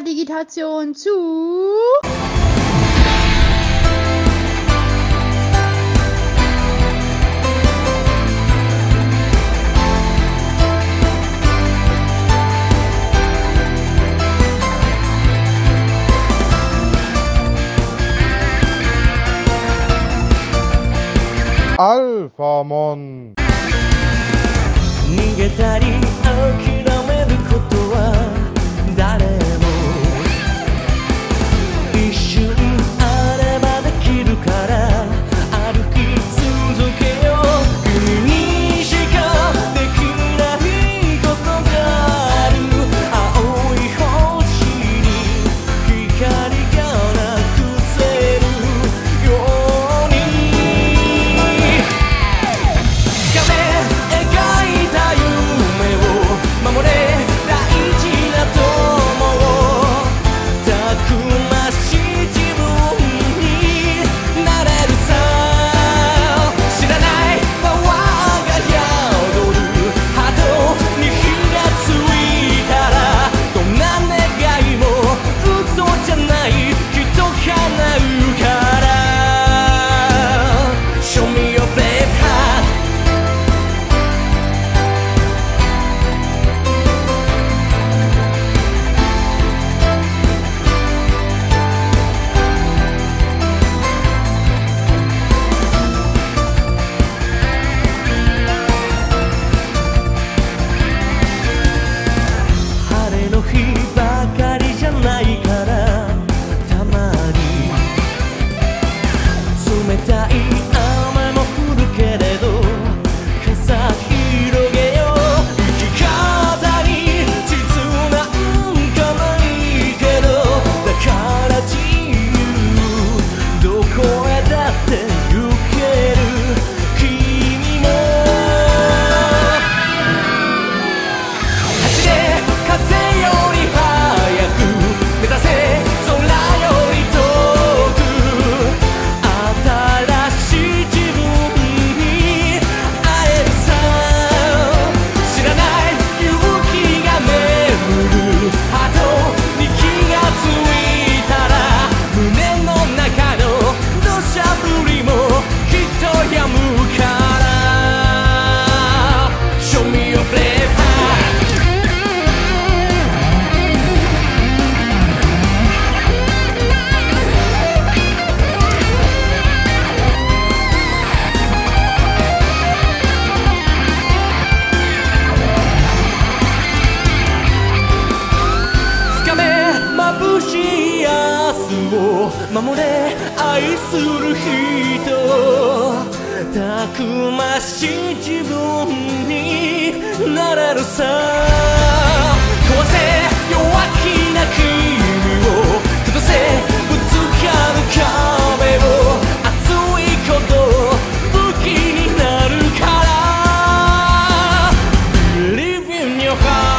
Digitation zu Alphamon。逃げたり諦めることは誰も一瞬あればできるから歩き続けよう。君にしかできないことがある。青い星に光がなくせるように掴め描いた夢を守れ大事な友をたくましい自分になれるさ。知らないパワーが宿るハートに火がついたらどんな願いも嘘じゃないきっと叶うから Show me your brave heart。晴れの日ばかりじゃないからたまに冷たい雨も降るけれど傘広げよう。生き方に地図なんかないけどだから自由どこへだって行ける君も走れ風より速く目指せ空より遠く新しい自分に会えるさ。知らない勇気が巡るハートに気がついたら胸の中の土砂降りもきっと止むから Show me your brave heart。掴め眩しい明日を守れ愛する人たくましい自分になれるさ。壊せ弱気な君を崩せぶつかる壁を熱いこと武器になるから Believe in your heart。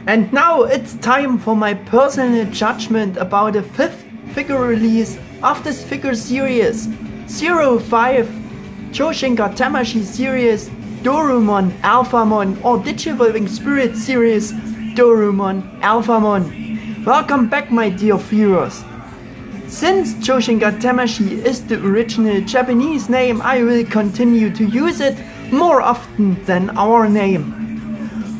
And now it's time for my personal judgment about the 5th figure release of this figure series. 05 Chou-Shinka-Tamashii-Series Dorumon Alphamon or Digivolving-Spirits-Series Dorumon Alphamon. Welcome back, my dear viewers. Since Chou-Shinka-Tamashii is the original Japanese name, I will continue to use it more often than our name.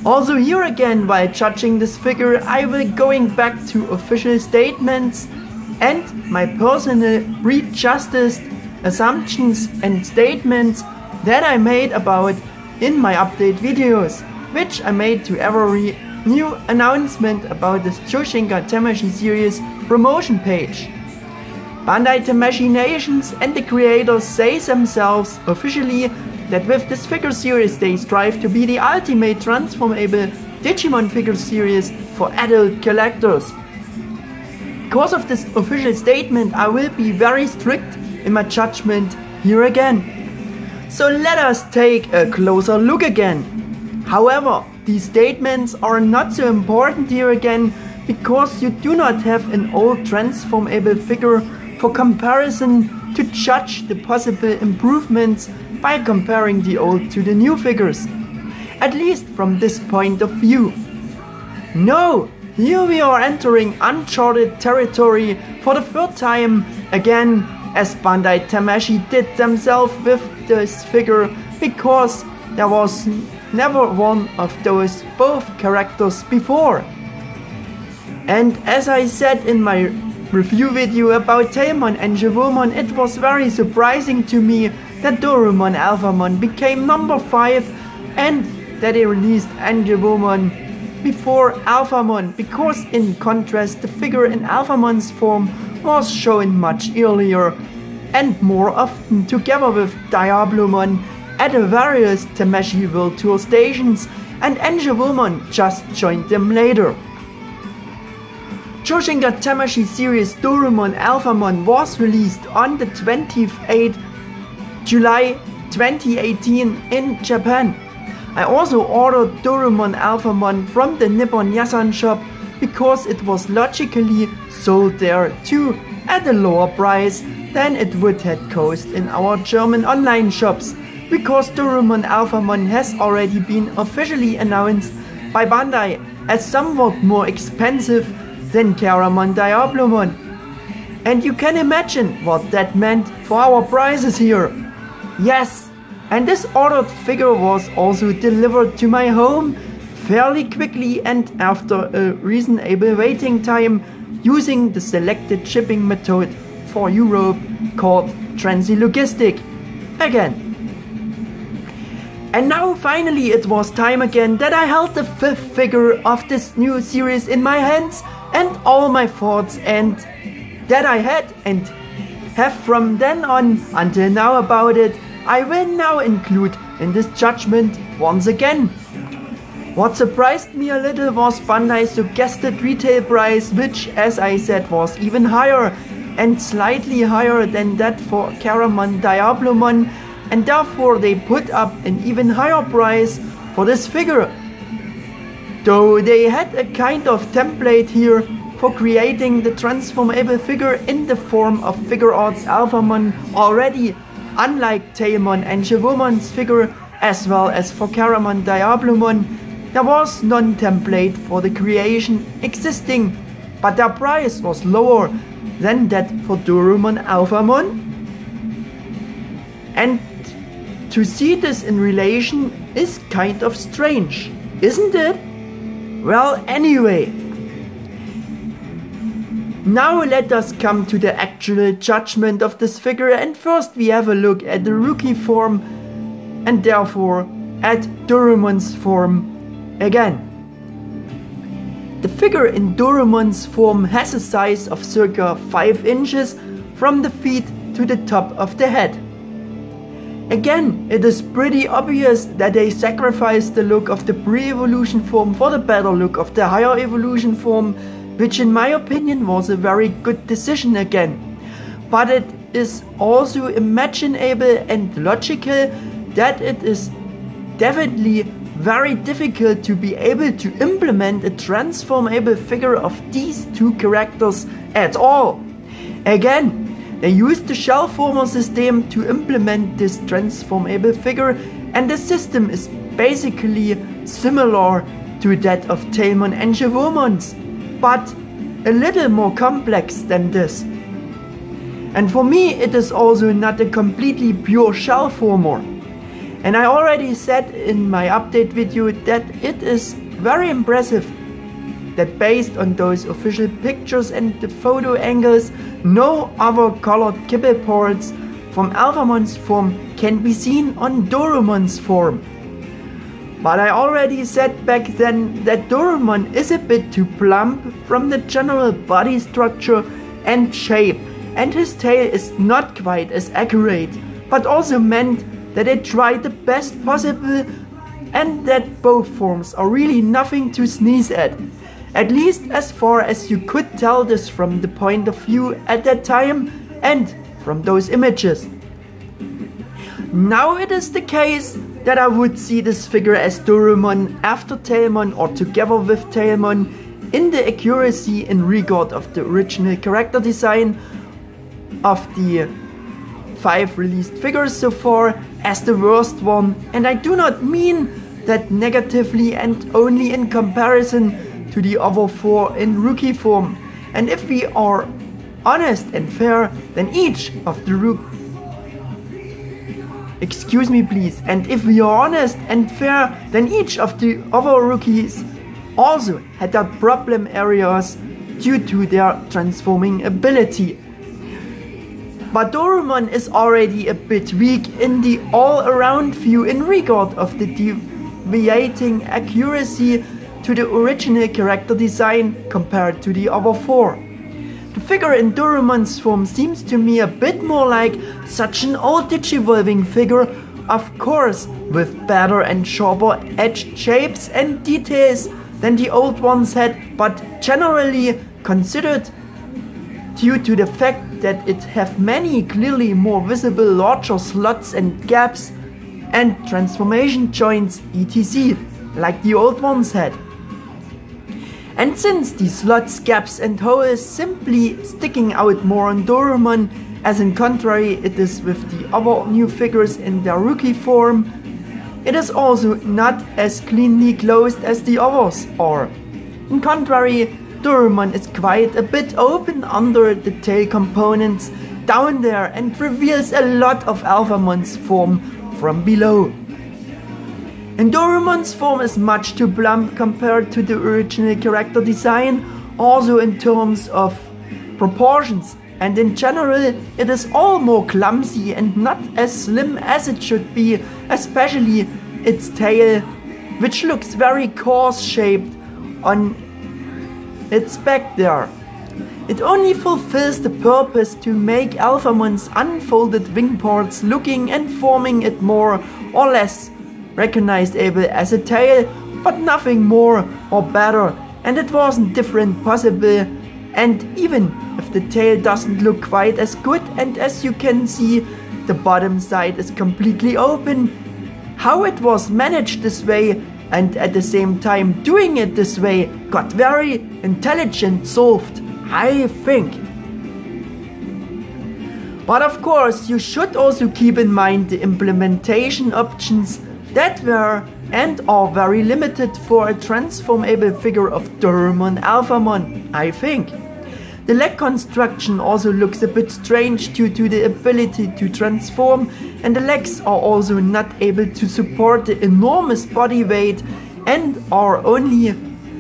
Also here again, while judging this figure, I will going back to official statements and my personal readjusted assumptions and statements that I made about in my update videos, which I made to every new announcement about this Chou-Shinka-Tamashii-Series promotion page. Bandai Tamashii Nations and the creators say themselves officially that with this figure series they strive to be the ultimate transformable Digimon figure series for adult collectors. Because of this official statement, I will be very strict in my judgment here again. So let us take a closer look again. However, these statements are not so important here again, because you do not have an old transformable figure for comparison to judge the possible improvements by comparing the old to the new figures, at least from this point of view. No, here we are entering uncharted territory for the 3rd time again, as Bandai Tamashii did themselves with this figure, because there was never one of those both characters before. And as I said in my review video about Tamon and Digimon, it was very surprising to me that Dorumon Alphamon became number 5 and that they released Digimon before Alphamon, because in contrast the figure in Alphamon's form was shown much earlier and more often together with Diablomon at the various Tamashii World Tour stations, and Digimon just joined them later. Chou-Shinka-Tamashii-Series Dorumon Alphamon was released on the 28th July 2018 in Japan. I also ordered Dorumon Alphamon from the Nippon Yasan shop because it was logically sold there too at a lower price than it would have cost in our German online shops, because Dorumon Alphamon has already been officially announced by Bandai as somewhat more expensive than Caramon Diablomon. And you can imagine what that meant for our prices here. Yes, and this ordered figure was also delivered to my home fairly quickly and after a reasonable waiting time using the selected shipping method for Europe called Transi-Logistic again. And now finally it was time again that I held the 5th figure of this new series in my hands, and all my thoughts and that I had and have from then on until now about it, I will now include in this judgment once again. What surprised me a little was Bandai's suggested retail price, which, as I said, was even higher and slightly higher than that for Caramon Diablomon, and therefore they put up an even higher price for this figure. Though they had a kind of template here for creating the transformable figure in the form of Figure Arts Alphamon already, unlike Tamon and Digivolving's figure, as well as for Caramon Diablomon, there was non-template for the creation existing, but their price was lower than that for Dorumon Alphamon. And to see this in relation is kind of strange, isn't it? Well, anyway. Now let us come to the actual judgment of this figure, and first we have a look at the rookie form and therefore at Dorumon's form again. The figure in Dorumon's form has a size of circa 5 inches from the feet to the top of the head. Again, it is pretty obvious that they sacrificed the look of the pre-evolution form for the better look of the higher evolution form, which in my opinion was a very good decision again. But it is also imaginable and logical that it is definitely very difficult to be able to implement a transformable figure of these two characters at all. Again, they used the shell former system to implement this transformable figure, and the system is basically similar to that of Tailmon and Givomon's, but a little more complex than this. And for me it is also not a completely pure shell former. And I already said in my update video that it is very impressive that based on those official pictures and the photo angles, no other colored kibble parts from Alphamon's form can be seen on Dorumon's form. But I already said back then that Dorumon is a bit too plump from the general body structure and shape, and his tail is not quite as accurate, but also meant that they tried the best possible and that both forms are really nothing to sneeze at least as far as you could tell this from the point of view at that time and from those images. Now it is the case that I would see this figure as Dorumon after Tailmon or together with Tailmon in the accuracy in regard of the original character design of the 5 released figures so far as the worst one, and I do not mean that negatively and only in comparison to the other 4 in rookie form. And if we are honest and fair, then each of the and if we are honest and fair, then each of the other rookies also had their problem areas due to their transforming ability. But Dorumon is already a bit weak in the all-around view in regard of the deviating accuracy to the original character design compared to the other 4. The figure in Dorumon's form seems to me a bit more like such an old Digivolving figure, of course with better and sharper edged shapes and details than the old ones had, but generally considered due to the fact that it have many clearly more visible larger slots and gaps and transformation joints etc. like the old ones had. And since these slots, gaps and holes simply sticking out more on Dorumon, as in contrary it is with the other new figures in their rookie form, it is also not as cleanly closed as the others are. In contrary, Dorumon is quite a bit open under the tail components down there and reveals a lot of Alphamon's form from below. And Dorumon's form is much too plump compared to the original character design, also in terms of proportions, and in general it is all more clumsy and not as slim as it should be, especially its tail, which looks very coarse shaped on its back there. It only fulfills the purpose to make Alphamon's unfolded wing parts looking and forming it more or less recognizable as a tail, but nothing more or better, and it wasn't different possible. And even if the tail doesn't look quite as good, and as you can see the bottom side is completely open, how it was managed this way and at the same time doing it this way got very intelligent solved, I think. But of course you should also keep in mind the implementation options that were and are very limited for a transformable figure of Dorumon Alphamon, I think. The leg construction also looks a bit strange due to the ability to transform, and the legs are also not able to support the enormous body weight and are only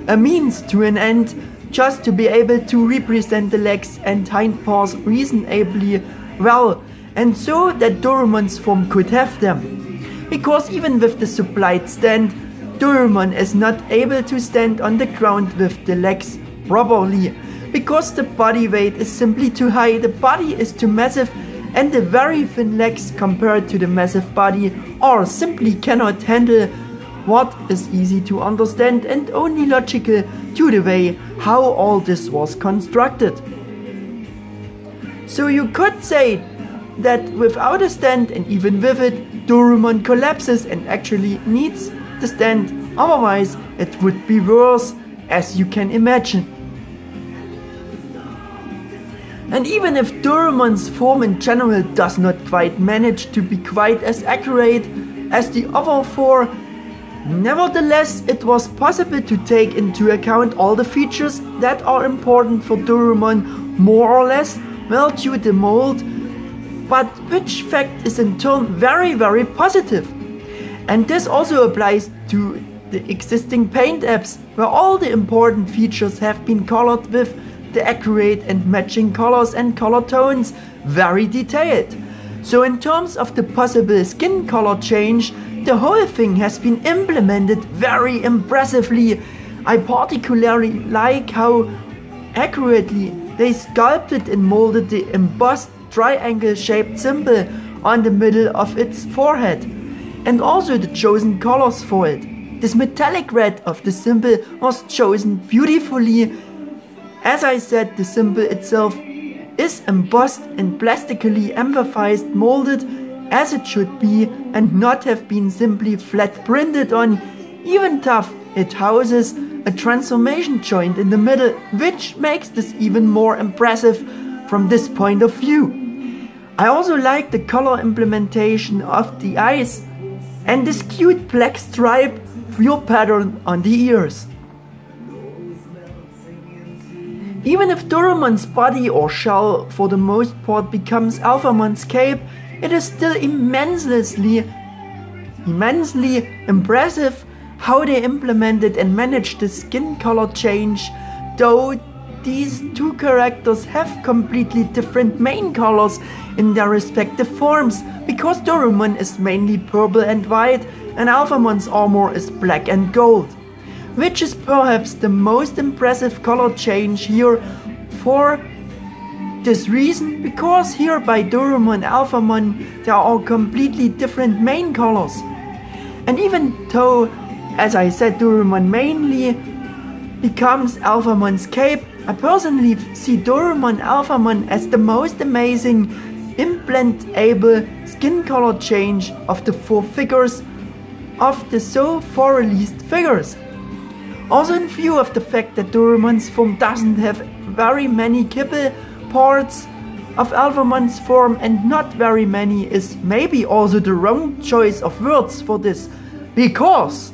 a means to an end just to be able to represent the legs and hind paws reasonably well, and so that Dorumon's form could have them. Because even with the supplied stand, Dorumon is not able to stand on the ground with the legs properly, because the body weight is simply too high, the body is too massive, and the very thin legs compared to the massive body or simply cannot handle what is easy to understand and only logical to the way how all this was constructed. So you could say that without a stand and even with it, Dorumon collapses and actually needs the stand, otherwise it would be worse, as you can imagine. And even if Dorumon's form in general does not quite manage to be quite as accurate as the other four, nevertheless it was possible to take into account all the features that are important for Dorumon more or less well to the mold, but which fact is in turn very positive. And this also applies to the existing paint apps, where all the important features have been colored with the accurate and matching colors and color tones, very detailed. So in terms of the possible skin color change, the whole thing has been implemented very impressively. I particularly like how accurately they sculpted and molded the embossed triangle shaped symbol on the middle of its forehead, and also the chosen colors for it. This metallic red of the symbol was chosen beautifully. As I said, the symbol itself is embossed and plastically emphasized, molded as it should be, and not have been simply flat printed on. Even tough, it houses a transformation joint in the middle, which makes this even more impressive from this point of view. I also like the color implementation of the eyes and this cute black stripe fur pattern on the ears. Even if Dorumon's body or shell for the most part becomes Alphamon's cape, it is still immensely impressive how they implemented and managed the skin color change, though these two characters have completely different main colors in their respective forms, because Dorumon is mainly purple and white and Alphamon's armor is black and gold, which is perhaps the most impressive color change here for this reason, because here by Dorumon Alphamon there are completely different main colors. And even though, as I said, Dorumon mainly becomes Alphamon's cape, I personally see Dorumon Alphamon as the most amazing implantable skin color change of the four figures of the so far released figures. Also in view of the fact that Dorumon's form doesn't have very many kibble parts of Alphamon's form, and not very many is maybe also the wrong choice of words for this, because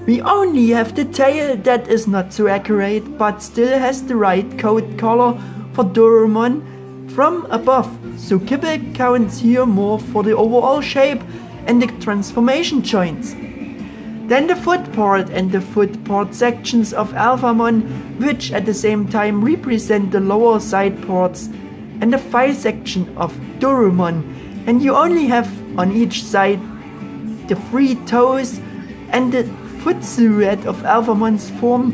we only have the tail that is not so accurate but still has the right coat color for Dorumon from above, so kibble counts here more for the overall shape and the transformation joints. Then the foot part and the foot part sections of Alphamon, which at the same time represent the lower side parts, and the thigh section of Dorumon, and you only have on each side the 3 toes and the foot silhouette of Alphamon's form,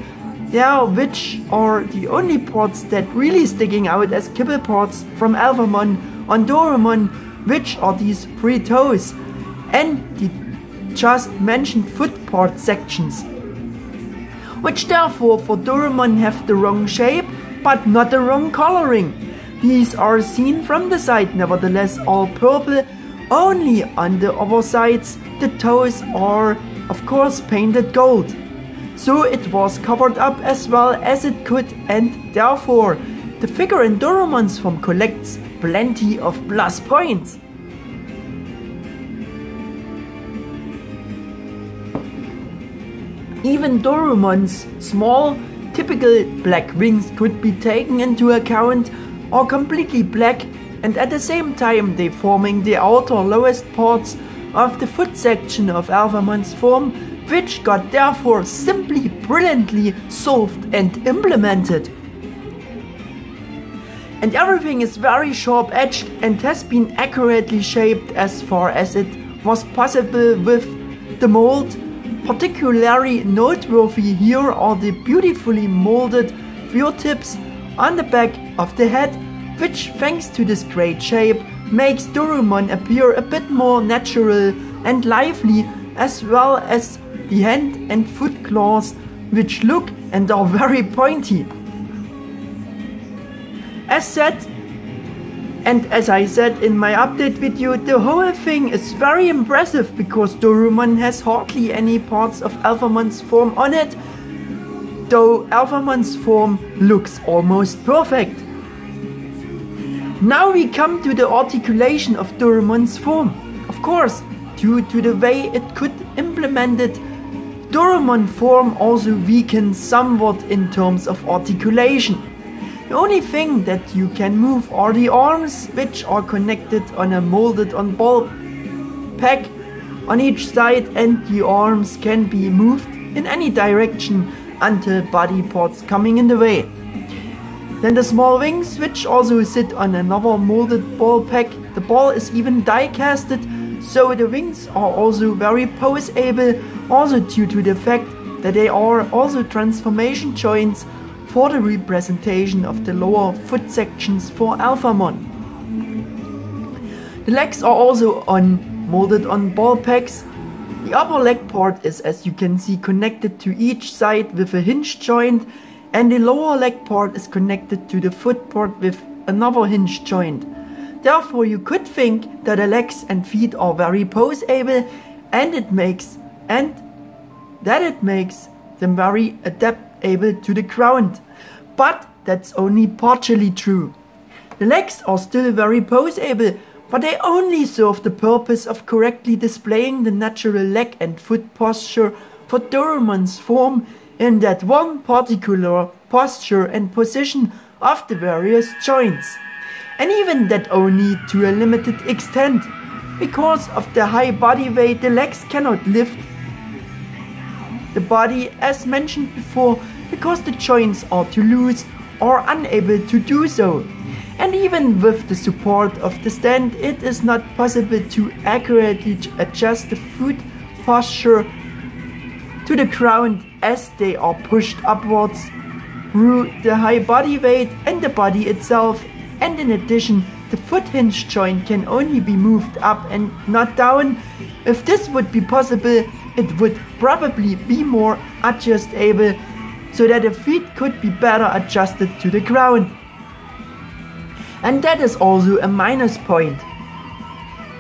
which are the only parts that really sticking out as kibble parts from Alphamon on Dorumon, which are these 3 toes and the just mentioned foot part sections, which therefore for Dorumon have the wrong shape but not the wrong coloring. These are seen from the side, nevertheless all purple, only on the other sides the toes are of course painted gold. So it was covered up as well as it could, and therefore the figure in Dorumon's form collects plenty of plus points. Even Dorumon's small, typical black wings could be taken into account, or completely black, and at the same time they forming the outer lowest parts of the foot section of Alphamon's form, which got therefore simply brilliantly solved and implemented. And everything is very sharp edged and has been accurately shaped as far as it was possible with the mold. Particularly noteworthy here are the beautifully molded fur tips on the back of the head, which thanks to this great shape makes Dorumon appear a bit more natural and lively, as well as the hand and foot claws, which look and are very pointy. As said, And as I said in my update video, the whole thing is very impressive because Dorumon has hardly any parts of Alphamon's form on it, though Alphamon's form looks almost perfect. Now we come to the articulation of Dorumon's form. Of course, due to the way it could implement it, Dorumon form also weakens somewhat in terms of articulation. The only thing that you can move are the arms, which are connected on a molded on ball pack on each side, and the arms can be moved in any direction until body parts coming in the way. Then the small wings, which also sit on another molded ball pack. The ball is even die casted, so the wings are also very pose-able, also due to the fact that they are also transformation joints for the representation of the lower foot sections for Alphamon. The legs are also molded on ball packs. The upper leg part is, as you can see, connected to each side with a hinge joint, and the lower leg part is connected to the foot part with another hinge joint. Therefore you could think that the legs and feet are very pose-able, and it makes them very adaptable to the ground. But that's only partially true. The legs are still very pose-able, but they only serve the purpose of correctly displaying the natural leg and foot posture for Dorumon's form in that one particular posture and position of the various joints. And even that only to a limited extent. Because of the high body weight, the legs cannot lift the body as mentioned before, because the joints are too loose or unable to do so. And even with the support of the stand, it is not possible to accurately adjust the foot posture to the ground, as they are pushed upwards through the high body weight and the body itself. And in addition, the foot hinge joint can only be moved up and not down. If this would be possible, it would probably be more adjustable, so that the feet could be better adjusted to the ground. And that is also a minus point.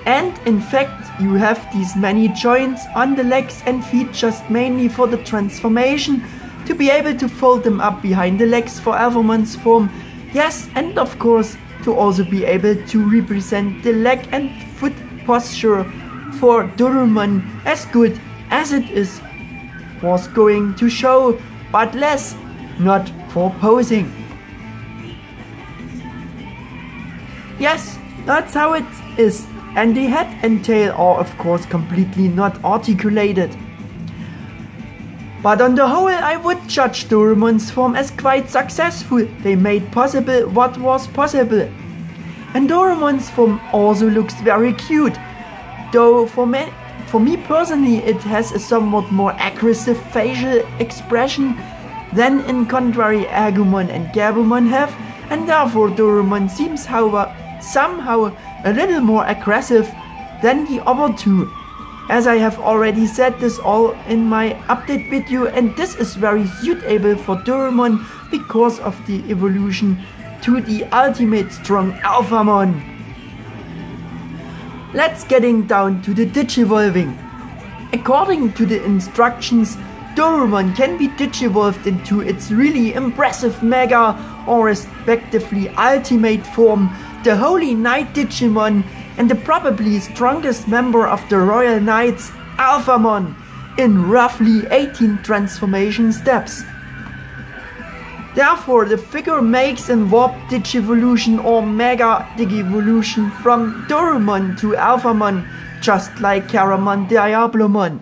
And in fact, you have these many joints on the legs and feet just mainly for the transformation, to be able to fold them up behind the legs for Alphamon's form. Yes, and of course to also be able to represent the leg and foot posture for Dorumon as good as it was going to show, but less, not for posing. Yes, that's how it is. And the head and tail are of course completely not articulated. But on the whole, I would judge Dorumon's form as quite successful. They made possible what was possible. And Dorumon's form also looks very cute, though for me personally it has a somewhat more aggressive facial expression than in contrary Agumon and Gabumon have, and therefore Dorumon seems somehow a little more aggressive than the other two. As I have already said this all in my update video, and this is very suitable for Dorumon because of the evolution to the ultimate strong Alphamon. Let's getting down to the Digivolving. According to the instructions, Dorumon can be digivolved into its really impressive Mega or respectively Ultimate form, the Holy Knight Digimon, and the probably strongest member of the Royal Knights, Alphamon, in roughly 18 transformation steps. Therefore, the figure makes a warp Digivolution or Mega Digivolution from Dorumon to Alphamon, just like Caramon Diablomon.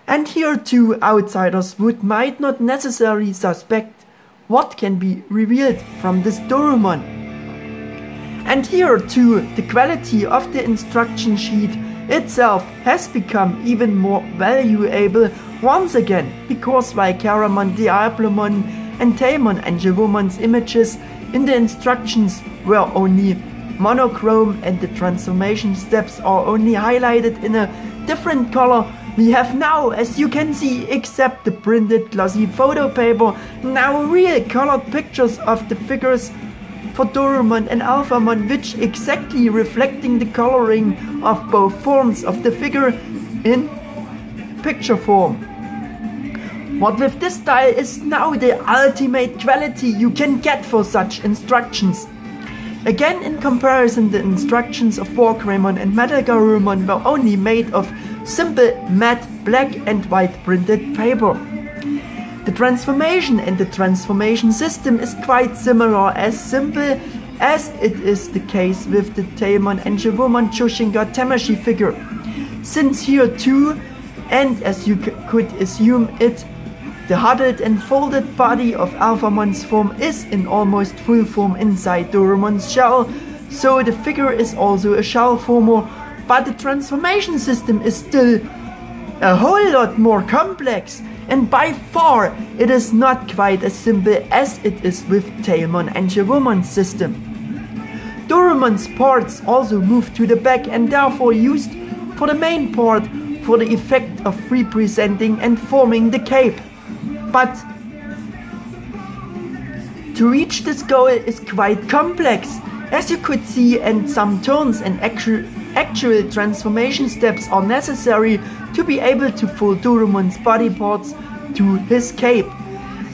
And here too, outsiders might not necessarily suspect what can be revealed from this Dorumon. And here too, the quality of the instruction sheet itself has become even more valuable once again, because while Caramon Diablomon and Tamon and Jivomon's images in the instructions were only monochrome and the transformation steps are only highlighted in a different color, we have now, as you can see, except the printed glossy photo paper, now real colored pictures of the figures for Dorumon and Alphamon, which exactly reflecting the coloring of both forms of the figure in picture form. What with this style is now the ultimate quality you can get for such instructions. Again, in comparison, the instructions of Wargreymon and Metal Garurumon were only made of simple matte black and white printed paper. The transformation and the transformation system is quite similar, as simple as it is the case with the Tailmon and Jevomon Chou-Shinka-Tamashii figure. Since here too, and as you could assume it, the huddled and folded body of Alphamon's form is in almost full form inside Dorumon's shell, so the figure is also a shell former, but the transformation system is still a whole lot more complex, and by far it is not quite as simple as it is with Tailmon and Jevomon's system. Dorumon's parts also move to the back and therefore used for the main part for the effect of representing and forming the cape. But to reach this goal is quite complex, as you could see, and some turns and actual transformation steps are necessary to be able to fold Dorumon's body parts to his cape.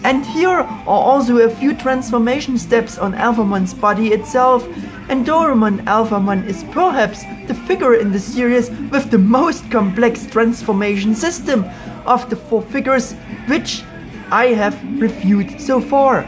And here are also a few transformation steps on Alphamon's body itself, and Dorumon Alphamon is perhaps the figure in the series with the most complex transformation system of the 4 figures which I have reviewed so far.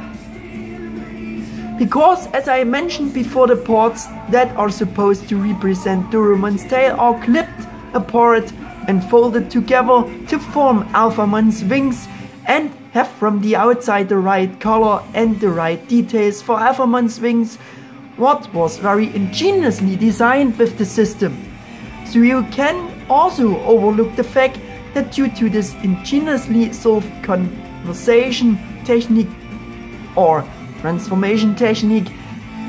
Because, as I mentioned before, the parts that are supposed to represent Dorumon's tail are clipped apart and folded together to form Alphamon's wings, and have from the outside the right color and the right details for Alphamon's wings, what was very ingeniously designed with the system. So you can also overlook the fact that due to this ingeniously solved conversation technique or transformation technique,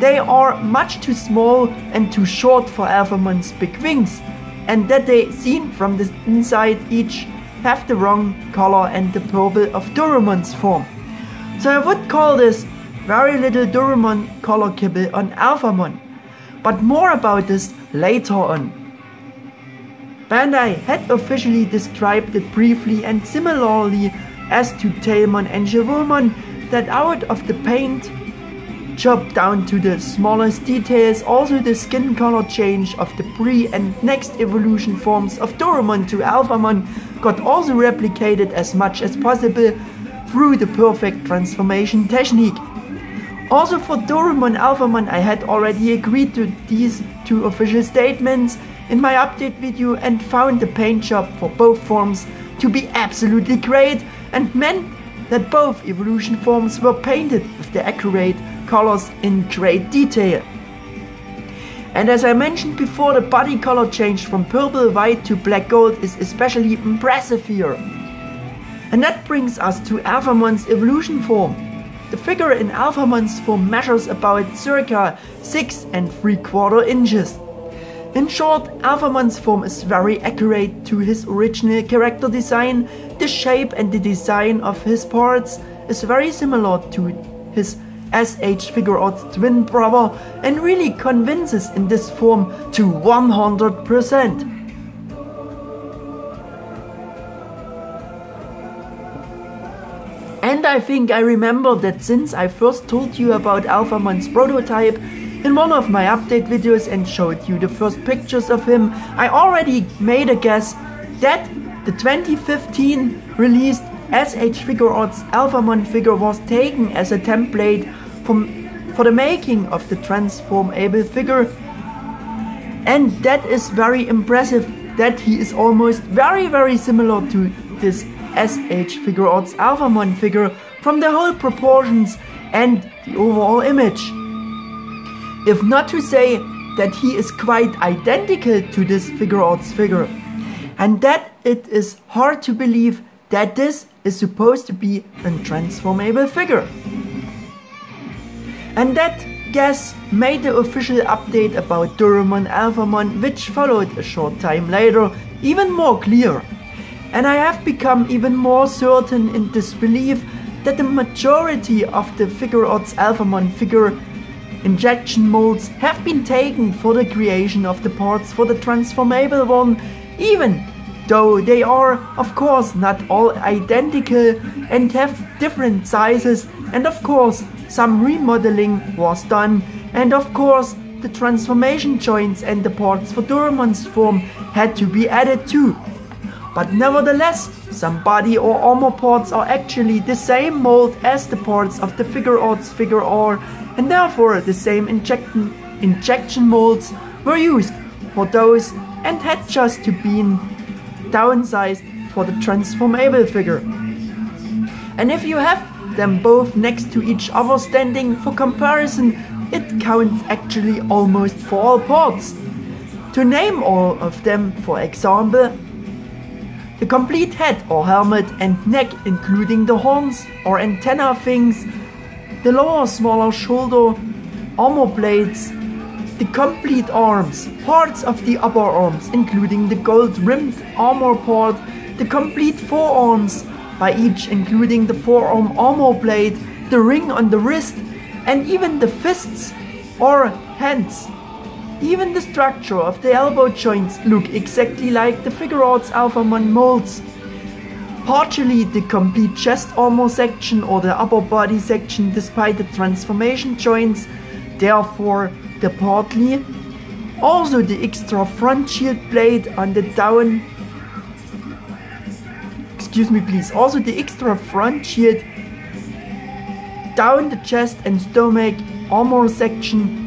they are much too small and too short for Alphamon's big wings, and that they, seen from the inside, each have the wrong color and the purple of Dorumon's form. So I would call this very little Dorumon color kibble on Alphamon, but more about this later on. Bandai had officially described it briefly and similarly as to Tailmon and Jevomon, that out of the paint job down to the smallest details, also the skin color change of the pre and next evolution forms of Dorumon to Alphamon got also replicated as much as possible through the perfect transformation technique. Also for Dorumon Alphamon, I had already agreed to these 2 official statements in my update video and found the paint job for both forms to be absolutely great, and meant that both evolution forms were painted with the accurate colors in great detail. And as I mentioned before, the body color change from purple white to black gold is especially impressive here. And that brings us to Alphamon's evolution form. The figure in Alphamon's form measures about circa 6 3/4 inches. In short, Alphamon's form is very accurate to his original character design. The shape and the design of his parts is very similar to his SH Figuarts twin brother and really convinces in this form to 100%. And I think I remember that since I first told you about Alphamon's prototype in one of my update videos and showed you the first pictures of him, I already made a guess that the 2015 released SH Figuarts Alphamon figure was taken as a template for the making of the transformable figure, and that is very impressive that he is almost very similar to this SH Figuarts Alphamon figure from the whole proportions and the overall image. If not to say that he is quite identical to this Figuarts figure, and that it is hard to believe that this is supposed to be a transformable figure. And that guess made the official update about Dorumon Alphamon, which followed a short time later, even more clear. And I have become even more certain in this belief that the majority of the Figuarts Alphamon figure injection molds have been taken for the creation of the parts for the transformable one, even though they are of course not all identical and have different sizes, and of course some remodeling was done, and of course the transformation joints and the parts for Dorumon's form had to be added too. But nevertheless, some body or armor parts are actually the same mold as the parts of the Figuarts figure are, and therefore the same injection molds were used for those and had just to be downsized for the transformable figure. And if you have them both next to each other standing for comparison, it counts actually almost for all parts. To name all of them, for example, the complete head or helmet and neck, including the horns or antenna things, the lower smaller shoulder, armor blades, the complete arms, parts of the upper arms, including the gold rimmed armor part, the complete forearms by each, including the forearm armor blade, the ring on the wrist, and even the fists or hands. Even the structure of the elbow joints look exactly like the Figuarts Alphamon molds. Partially the complete chest armor section or the upper body section despite the transformation joints, therefore the partly. Also the extra front shield blade on the also the extra front shield down the chest and stomach armor section.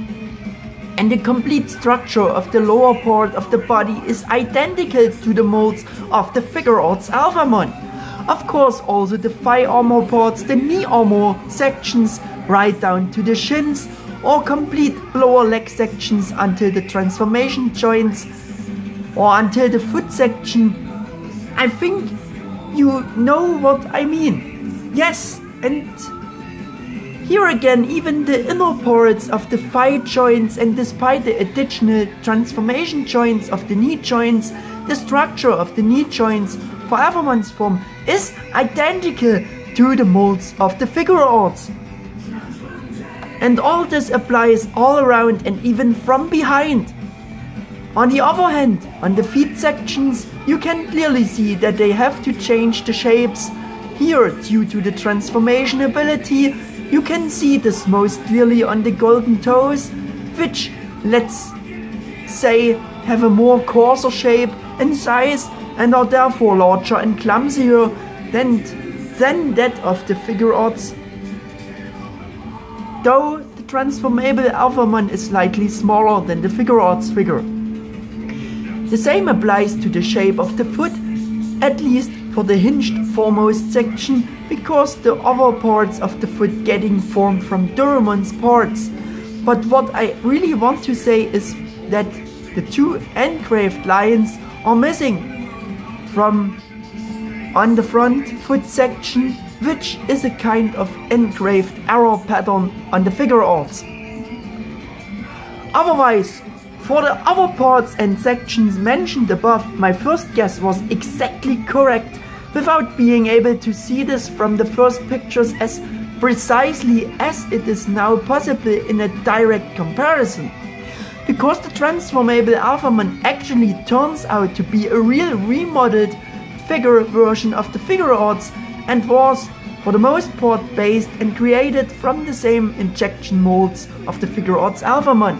And the complete structure of the lower part of the body is identical to the molds of the Figuarts Alphamon. Of course also the thigh armor parts, the knee armor sections right down to the shins, or complete lower leg sections until the transformation joints or until the foot section. I think you know what I mean. Yes, and here again, even the inner parts of the thigh joints, and despite the additional transformation joints of the knee joints, the structure of the knee joints for Alphamon's form is identical to the molds of the Figuarts. And all this applies all around and even from behind. On the other hand, on the feet sections, you can clearly see that they have to change the shapes. Here, due to the transformation ability, you can see this most clearly on the golden toes, which, let's say, have a more coarser shape and size and are therefore larger and clumsier than that of the Figuarts. Though the transformable Alphamon is slightly smaller than the Figuarts figure. The same applies to the shape of the foot, at least for the hinged foremost section, because the other parts of the foot getting formed from Dorumon's parts. But what I really want to say is that the two engraved lines are missing from on the front foot section, which is a kind of engraved arrow pattern on the Figuarts. Otherwise, for the other parts and sections mentioned above, my first guess was exactly correct, without being able to see this from the first pictures as precisely as it is now possible in a direct comparison. Because the transformable Alphamon actually turns out to be a real remodeled figure version of the Figuarts, and was for the most part based and created from the same injection molds of the Figuarts Alphamon.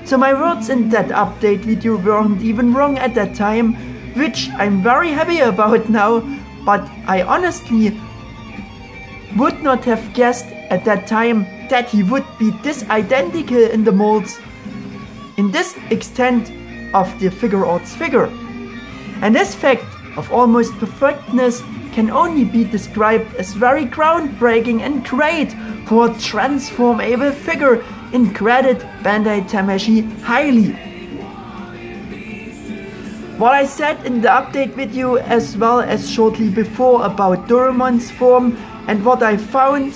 So my words in that update video weren't even wrong at that time, which I'm very happy about now, but I honestly would not have guessed at that time that he would be this identical in the molds, in this extent of the Figuarts figure. And this fact of almost perfectness can only be described as very groundbreaking and great for a transformable figure, and credit Bandai Tamashii highly. What I said in the update video as well as shortly before about Dorumon's form, and what I found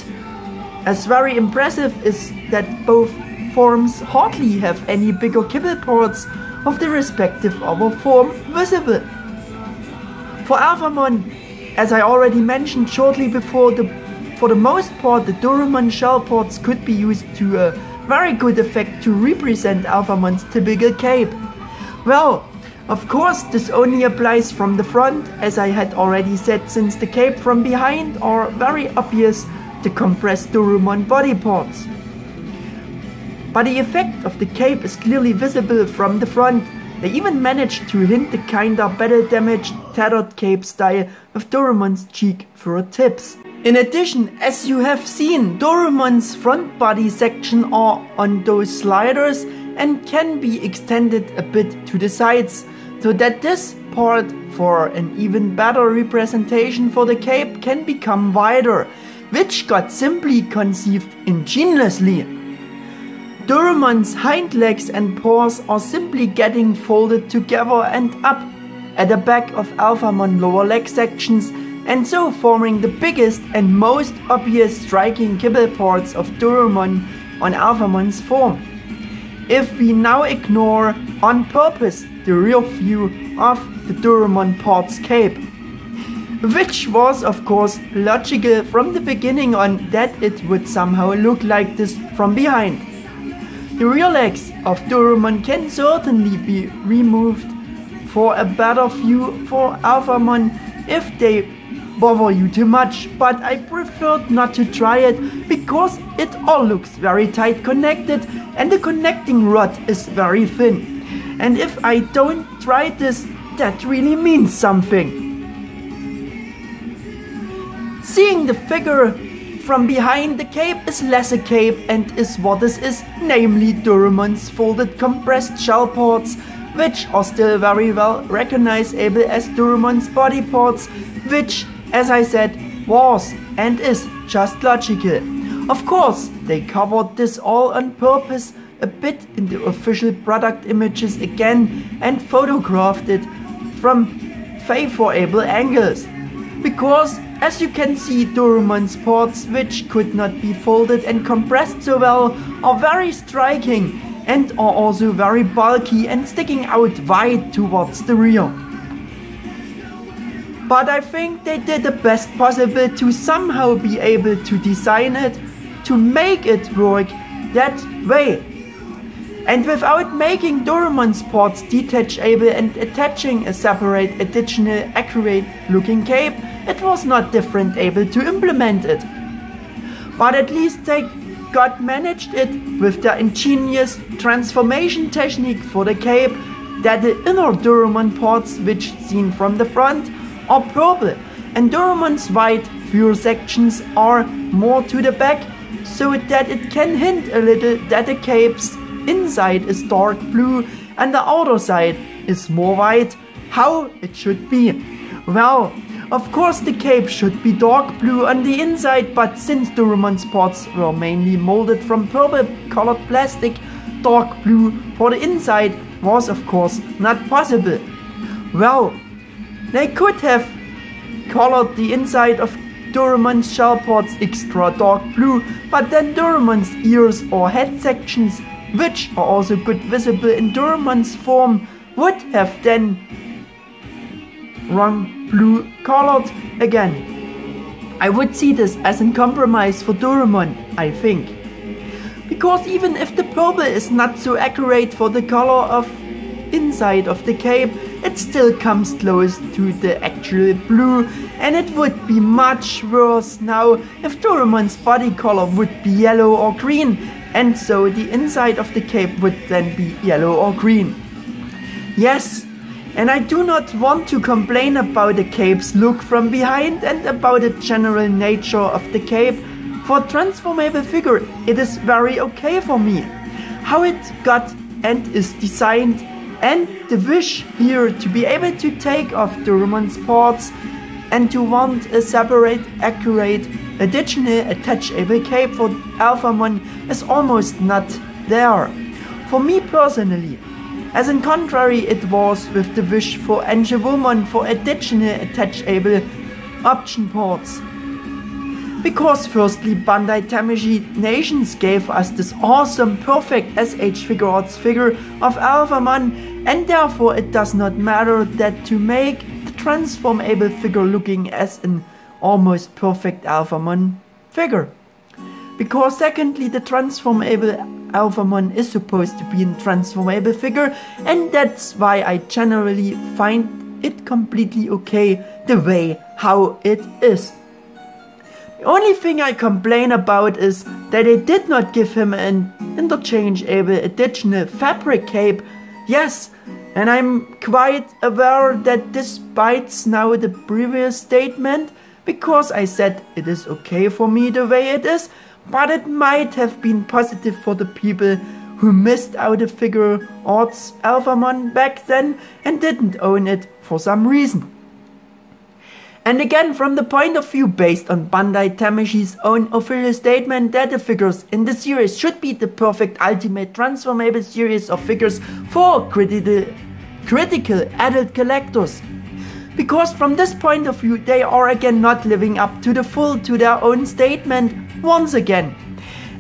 as very impressive, is that both forms hardly have any bigger kibble parts of the respective other form visible. For Alphamon, as I already mentioned shortly before, for the most part the Dorumon shell parts could be used to very good effect to represent Alphamon's typical cape. Well, of course this only applies from the front, as I had already said, since the cape from behind are very obvious the compressed Dorumon body parts. But the effect of the cape is clearly visible from the front. They even managed to hint the kinda battle damaged tattered cape style of Dorumon's cheek fur tips. In addition, as you have seen, Dorumon's front body section are on those sliders and can be extended a bit to the sides, so that this part, for an even better representation for the cape, can become wider, which got simply conceived ingeniously. Dorumon's hind legs and paws are simply getting folded together and up at the back of Alphamon lower leg sections, and so forming the biggest and most obvious striking kibble parts of Dorumon on Alphamon's form. If we now ignore on purpose the rear view of the Dorumon parts cape, which was of course logical from the beginning on that it would somehow look like this from behind. The rear legs of Dorumon can certainly be removed for a better view for Alphamon if they bother you too much, but I preferred not to try it because it all looks very tight connected and the connecting rod is very thin. And if I don't try this, that really means something. Seeing the figure from behind the cape is less a cape and is what this is, namely Dorumon's folded compressed shell parts, which are still very well recognizable as Dorumon's body parts, which, as I said, was and is just logical. Of course, they covered this all on purpose a bit in the official product images again and photographed it from favorable angles. Because, as you can see, Dorumon's parts, which could not be folded and compressed so well, are very striking and are also very bulky and sticking out wide towards the rear. But I think they did the best possible to somehow be able to design it, to make it work that way. And without making Dorumon's parts detachable and attaching a separate additional accurate looking cape, it was not different able to implement it. But at least they managed it with their ingenious transformation technique for the cape, that the inner Dorumon parts, which seen from the front, are purple and Dorumon's white fur sections are more to the back, so that it can hint a little that the cape's inside is dark blue and the outer side is more white, how it should be. Well, of course the cape should be dark blue on the inside, but since Dorumon's parts were mainly molded from purple colored plastic, dark blue for the inside was of course not possible. Well, they could have colored the inside of Dorumon's shell parts extra dark blue, but then Dorumon's ears or head sections, which are also good visible in Dorumon's form, would have then wrong blue colored again. I would see this as a compromise for Dorumon, I think. Because even if the purple is not so accurate for the color of inside of the cape, it still comes close to the actual blue, and it would be much worse now if Dorumon's body color would be yellow or green, and so the inside of the cape would then be yellow or green. Yes, and I do not want to complain about the cape's look from behind and about the general nature of the cape. For a transformable figure, it is very okay for me. How it got and is designed, and the wish here to be able to take off Dorumon's parts and to want a separate, accurate, additional attachable cape for Alphamon is almost not there. For me personally, as in contrary it was with the wish for Digimon for additional attachable option parts. Because firstly Bandai Tamashii Nations gave us this awesome perfect SH Figure Arts figure of Alphamon, and therefore it does not matter that to make the transformable figure looking as an almost perfect Alphamon figure. Because secondly the transformable Alphamon is supposed to be a transformable figure, and that's why I generally find it completely okay the way how it is. The only thing I complain about is that they did not give him an interchangeable additional fabric cape. Yes, and I'm quite aware that this bites now the previous statement, because I said it is okay for me the way it is, but it might have been positive for the people who missed out a figure Arts Alphamon back then and didn't own it for some reason. And again, from the point of view based on Bandai Tamashii's own official statement that the figures in the series should be the perfect ultimate transformable series of figures for critical adult collectors. Because from this point of view, they are again not living up to the full to their own statement once again.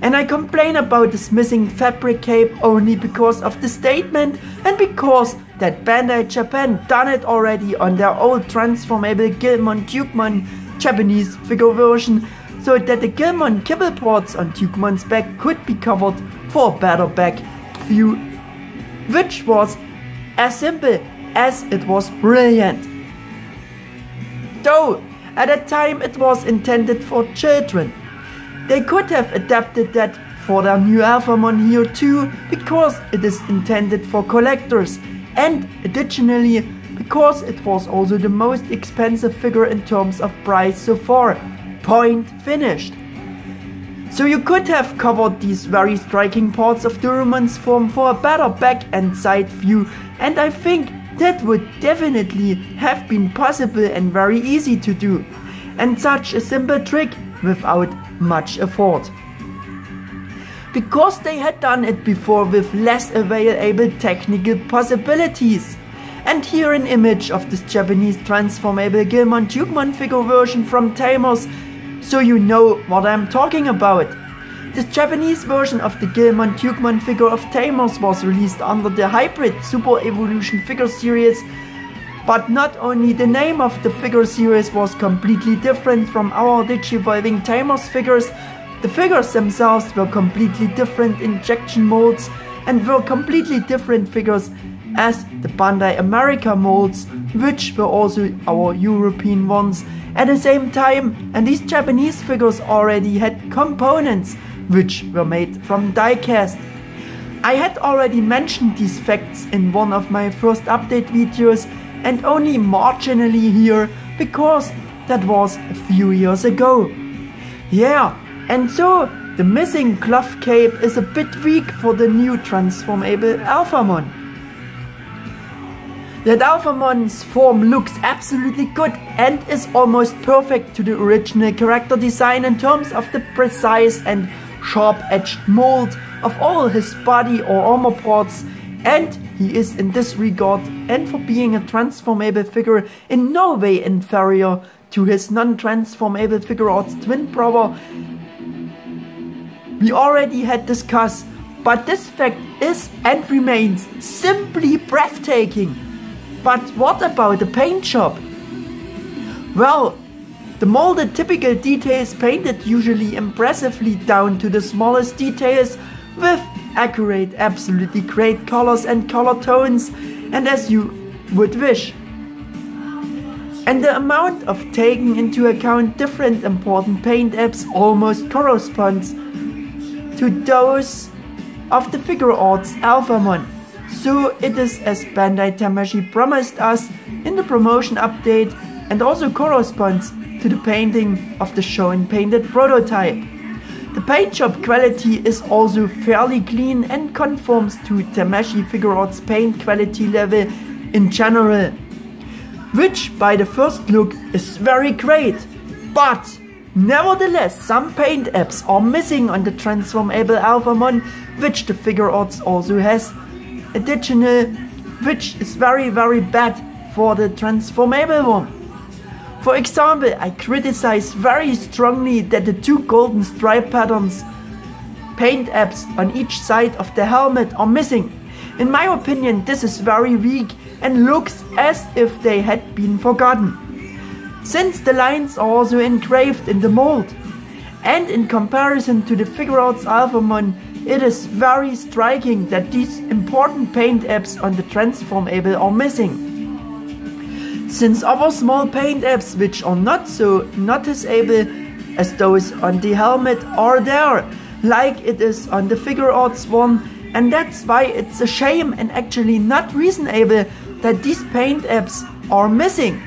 And I complain about this missing fabric cape only because of the statement and because that Bandai Japan done it already on their old transformable Gilmon Dukemon Japanese figure version, so that the Gilmon kibble ports on Dukemon's back could be covered for a better back view, which was as simple as it was brilliant. Though at that time it was intended for children. They could have adapted that for their new Alphamon here too, because it is intended for collectors, and additionally because it was also the most expensive figure in terms of price so far. Point finished. So you could have covered these very striking parts of Dorumon's form for a better back and side view, and I think that would definitely have been possible and very easy to do, and such a simple trick without much effort. Because they had done it before with less available technical possibilities. And here an image of this Japanese transformable Gilmon Dukemon figure version from Tamers, so you know what I'm talking about. This Japanese version of the Gilmon Dukemon figure of Tamers was released under the hybrid Super Evolution figure series, but not only the name of the figure series was completely different from our Digivolving Tamers figures, the figures themselves were completely different injection molds and were completely different figures as the Bandai America molds, which were also our European ones at the same time, and these Japanese figures already had components which were made from diecast. I had already mentioned these facts in one of my first update videos, and only marginally here because that was a few years ago. Yeah, and so the missing cloth cape is a bit weak for the new transformable Alphamon. That Alphamon's form looks absolutely good and is almost perfect to the original character design in terms of the precise and sharp-edged mold of all his body or armor parts, and he is in this regard, and for being a transformable figure, in no way inferior to his non-transformable figure arts twin brother we already had discussed, but this fact is and remains simply breathtaking. But what about the paint job? Well, the molded typical details painted usually impressively down to the smallest details with accurate, absolutely great colors and color tones, and as you would wish. And the amount of taking into account different important paint apps almost corresponds to those of the figure arts Alphamon. So it is as Bandai Tamashii promised us in the promotion update, and also corresponds to the painting of the shown painted prototype. The paint job quality is also fairly clean and conforms to Tamashii figure arts paint quality level in general, which by the first look is very great. But nevertheless, some paint apps are missing on the transformable Alphamon, which the figure arts also has additional, which is very bad for the transformable one. For example, I criticize very strongly that the two golden stripe patterns paint apps on each side of the helmet are missing. In my opinion, this is very weak and looks as if they had been forgotten, since the lines are also engraved in the mold. And in comparison to the figure arts Alphamon, it is very striking that these important paint apps on the transformable are missing. Since other small paint apps which are not so noticeable as those on the helmet are there, like it is on the figure arts one, and that's why it's a shame and actually not reasonable that these paint apps are missing.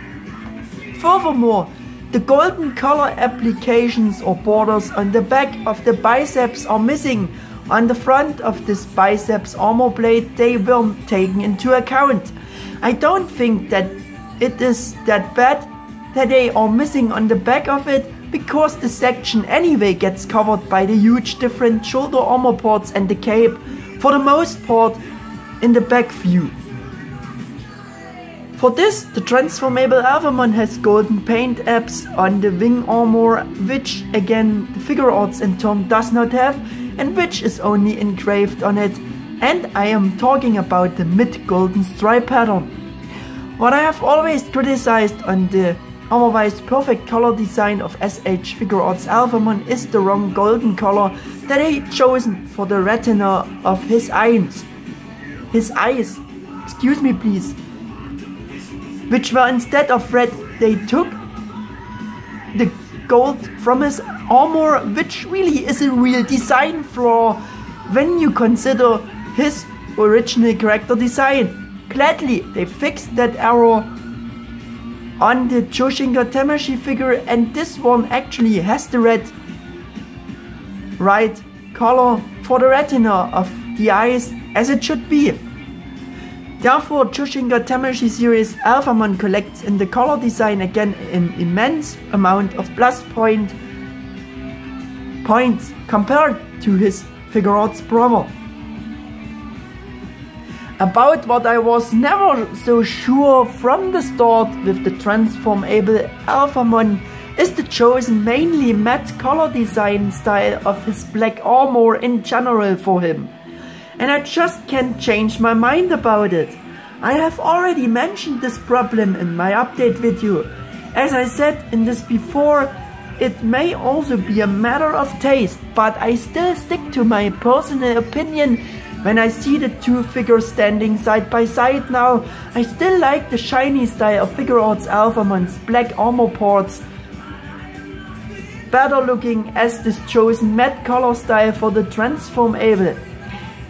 Furthermore, the golden color applications or borders on the back of the biceps are missing. On the front of this biceps armor plate they weren't taken into account. I don't think that it is that bad that they are missing on the back of it, because the section anyway gets covered by the huge different shoulder armor parts and the cape, for the most part in the back view. For this, the transformable Alphamon has golden paint apps on the wing armor, which again the figure arts in turn does not have, and which is only engraved on it, and I am talking about the mid-golden stripe pattern. What I have always criticized on the otherwise perfect color design of SH Figure Arts Alphamon is the wrong golden color that they chosen for the retina of his eyes. Excuse me please. Which were instead of red, they took the gold from his armor, which really is a real design flaw when you consider his original character design. Gladly, they fixed that error on the Chou-Shinka-Tamashii figure, and this one actually has the right color for the retina of the eyes as it should be. Therefore, Chou-Shinka-Tamashii-Series Alphamon collects in the color design again an immense amount of plus points compared to his figure arts brother. About what I was never so sure from the start with the transformable Alphamon is the chosen mainly matte color design style of his black armor in general for him. And I just can't change my mind about it. I have already mentioned this problem in my update video. As I said in this before, it may also be a matter of taste, but I still stick to my personal opinion. When I see the two figures standing side by side now, I still like the shiny style of Figure Arts Alphamon's black armor parts better looking as this chosen matte color style for the transformable.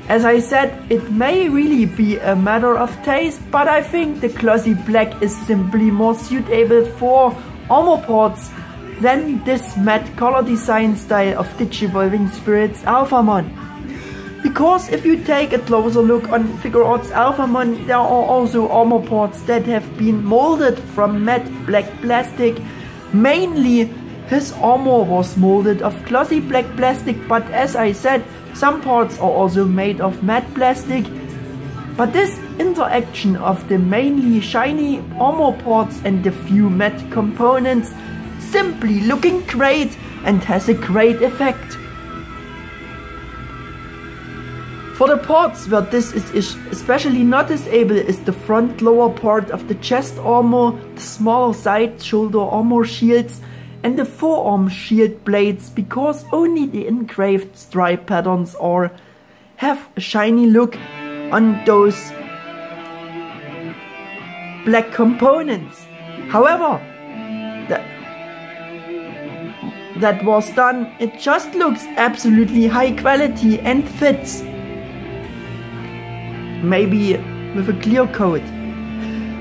As I said, it may really be a matter of taste, but I think the glossy black is simply more suitable for armor parts than this matte color design style of Digivolving-Spirits Alphamon. Because if you take a closer look on Figure Arts Alphamon, there are also armor parts that have been molded from matte black plastic. Mainly his armor was molded of glossy black plastic, but as I said, some parts are also made of matte plastic. But this interaction of the mainly shiny armor parts and the few matte components simply looking great and has a great effect. For the parts where this is especially noticeable is the front lower part of the chest armor, the smaller side shoulder armor shields and the forearm shield blades, because only the engraved stripe patterns have a shiny look on those black components. However, that was done, it just looks absolutely high quality and fits. Maybe with a clear coat.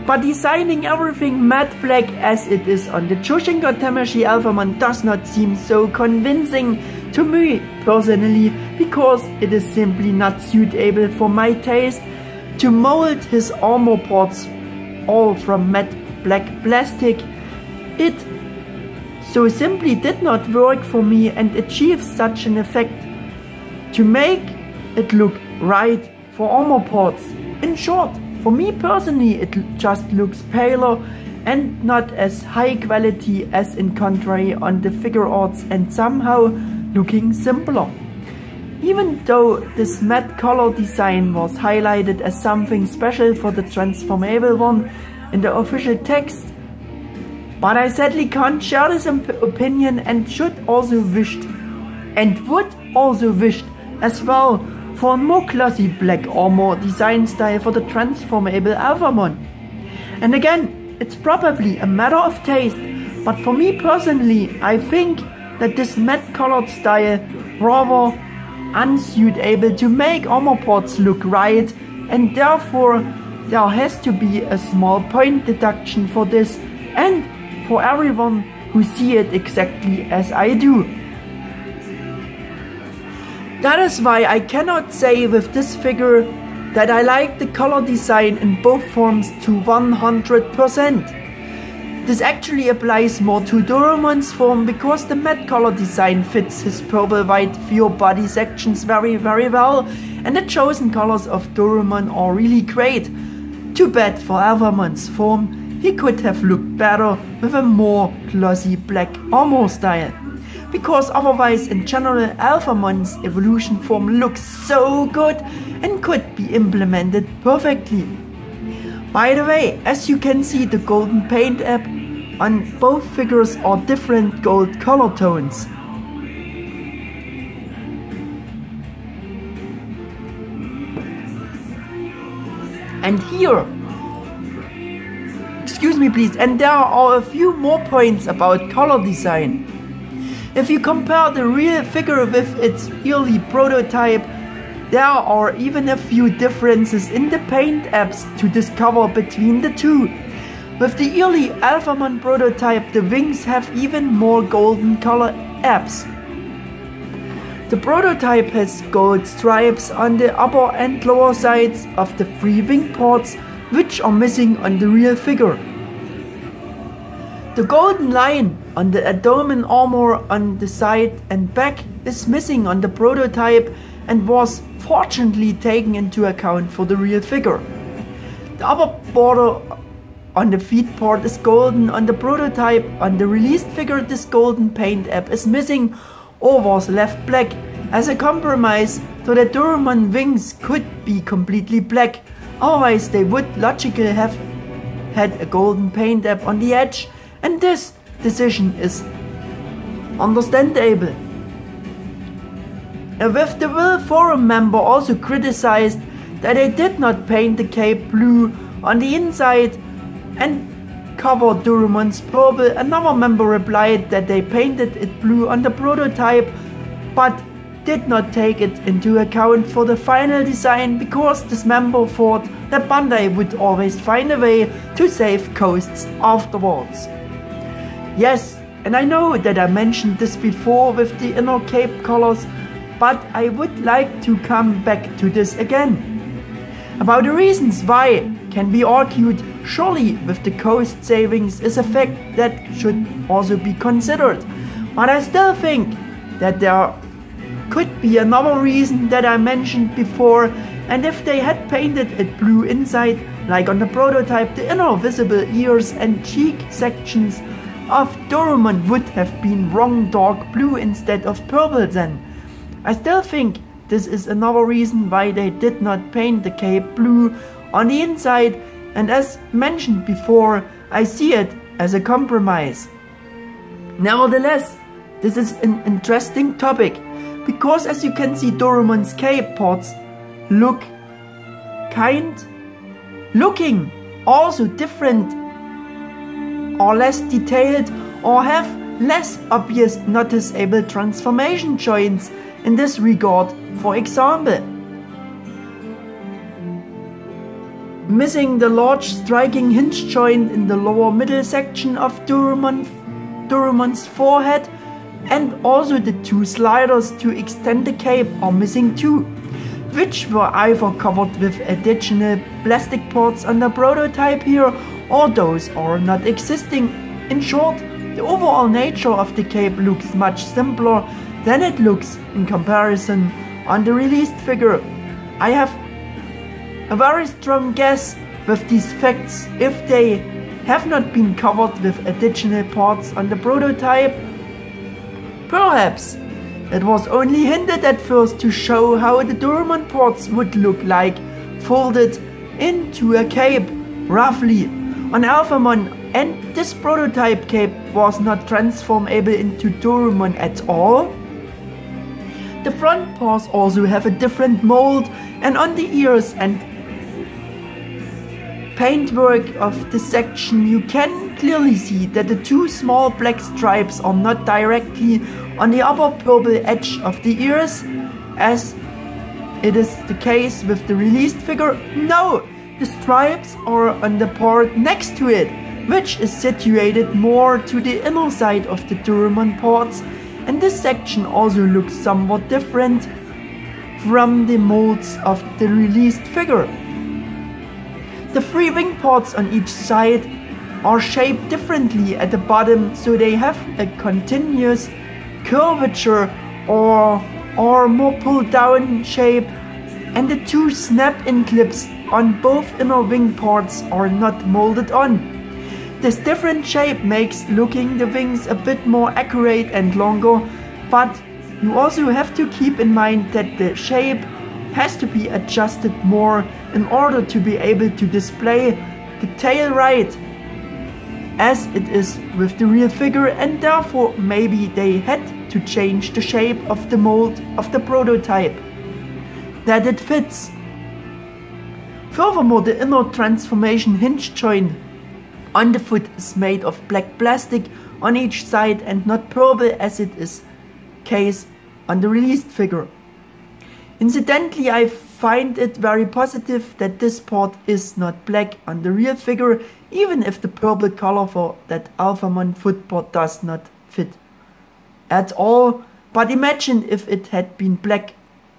But designing everything matte black as it is on the Chou-Shinka-Tamashii Alphamon does not seem so convincing to me personally, because it is simply not suitable for my taste to mold his armor parts all from matte black plastic. It so simply did not work for me and achieve such an effect to make it look right for armor parts. In short, for me personally, it just looks paler and not as high quality as in contrary on the figure arts, and somehow looking simpler. Even though this matte color design was highlighted as something special for the transformable one in the official text, but I sadly can't share this opinion and would also wished as well for a more classy black armor design style for the transformable Alphamon. And again, it's probably a matter of taste, but for me personally, I think that this matte colored style rather unsuitable to make armor parts look right, and therefore there has to be a small point deduction for this and for everyone who see it exactly as I do. That is why I cannot say with this figure that I like the color design in both forms to 100%. This actually applies more to Dorumon's form because the matte color design fits his purple white pure body sections very well, and the chosen colors of Dorumon are really great. Too bad for Alphamon's form, he could have looked better with a more glossy black armor style. Because otherwise in general Alphamon's evolution form looks so good and could be implemented perfectly. By the way, as you can see, the golden paint app on both figures are different gold color tones. And here, excuse me please, and there are a few more points about color design. If you compare the real figure with its yearly prototype, there are even a few differences in the paint apps to discover between the two. With the yearly Alphamon prototype, the wings have even more golden color apps. The prototype has gold stripes on the upper and lower sides of the 3 wing parts, which are missing on the real figure. The golden line on the abdomen armor on the side and back is missing on the prototype and was fortunately taken into account for the real figure. The upper border on the feet part is golden on the prototype. On the released figure, this golden paint app is missing or was left black as a compromise so that Dorumon wings could be completely black. Otherwise they would logically have had a golden paint app on the edge, and this decision is understandable. With the Will forum member also criticized that they did not paint the cape blue on the inside and covered Dorumon's purple, another member replied that they painted it blue on the prototype but did not take it into account for the final design because this member thought that Bandai would always find a way to save costs afterwards. Yes, and I know that I mentioned this before with the inner cape colors, but I would like to come back to this again. About the reasons why can be argued. Surely with the cost savings is a fact that should also be considered, but I still think that there could be another reason that I mentioned before, and if they had painted it blue inside like on the prototype, the inner visible ears and cheek sections of Dorumon would have been wrong dark blue instead of purple then. I still think this is another reason why they did not paint the cape blue on the inside, and as mentioned before, I see it as a compromise. Nevertheless, this is an interesting topic, because as you can see, Dorumon's cape parts looking also different or less detailed or have less obvious noticeable transformation joints in this regard. For example, missing the large striking hinge joint in the lower middle section of Dorumon's forehead, and also the 2 sliders to extend the cape are missing too, which were either covered with additional plastic parts on the prototype here, or those are not existing. In short, the overall nature of the cape looks much simpler than it looks in comparison on the released figure. I have a very strong guess with these facts. If they have not been covered with additional parts on the prototype, perhaps it was only hinted at first to show how the Dorumon parts would look like folded into a cape, roughly, on Alphamon, and this prototype cape was not transformable into Dorumon at all. The front paws also have a different mold, and on the ears and paintwork of the section you can clearly see that the two small black stripes are not directly on the upper purple edge of the ears, as it is the case with the released figure. No, the stripes are on the part next to it, which is situated more to the inner side of the Dorumon parts, and this section also looks somewhat different from the molds of the released figure. The three wing parts on each side are shaped differently at the bottom, so they have a continuous curvature or more pulled down shape, and the two snap-in clips on both inner wing parts are not molded on. This different shape makes looking the wings a bit more accurate and longer, but you also have to keep in mind that the shape has to be adjusted more in order to be able to display the tail right, as it is with the real figure, and therefore maybe they had to change the shape of the mold of the prototype that it fits. Furthermore, the inner transformation hinge joint on the foot is made of black plastic on each side and not purple, as it is case on the released figure. Incidentally, I find it very positive that this part is not black on the real figure, even if the purple color for that Alphamon foot part does not fit at all. But imagine if it had been black.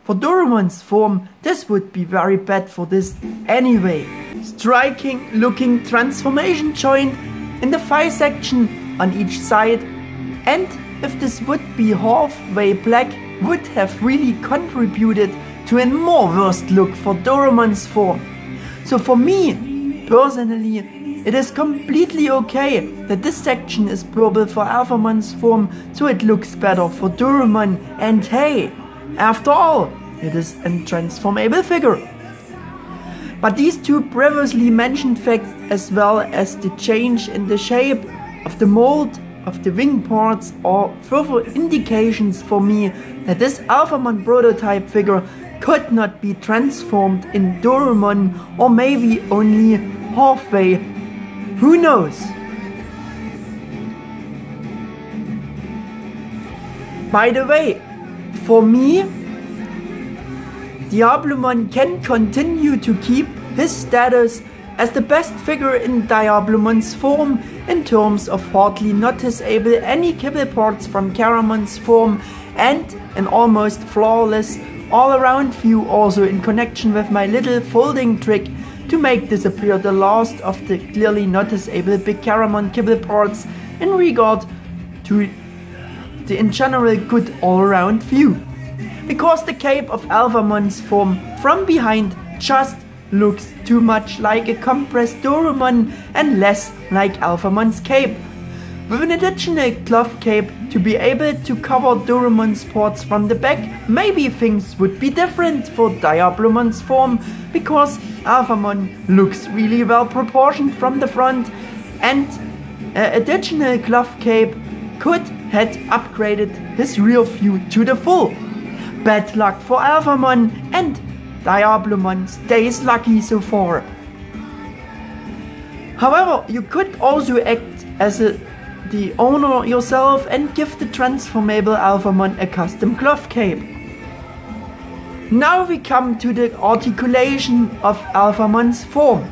For Dorumon's form, this would be very bad for this anyway. Striking looking transformation joint in the thigh section on each side, and if this would be halfway black, would have really contributed to a more worst look for Dorumon's form. So for me, personally, it is completely okay that this section is purple for Alphamon's form, so it looks better for Dorumon, and hey, after all, it is a transformable figure. But these two previously mentioned facts, as well as the change in the shape of the mold of the wing parts, are further indications for me that this Alphamon prototype figure could not be transformed in Dorumon, or maybe only halfway. Who knows? By the way, for me, Diablomon can continue to keep his status as the best figure in Diablomon's form in terms of hardly noticeable any kibble parts from Caramon's form, and an almost flawless all-around view, also in connection with my little folding trick to make disappear the last of the clearly noticeable big Caramon kibble parts in regard to the in general good all-around view. Because the cape of Alphamon's form from behind just looks too much like a compressed Dorumon and less like Alphamon's cape. With an additional cloth cape to be able to cover Dorumon's parts from the back, maybe things would be different for Diablomon's form, because Alphamon looks really well proportioned from the front, and an additional cloth cape could have upgraded his rear view to the full. Bad luck for Alphamon, and Diablomon stays lucky so far. However, you could also act as the owner yourself and give the transformable Alphamon a custom cloth cape. Now we come to the articulation of Alphamon's form.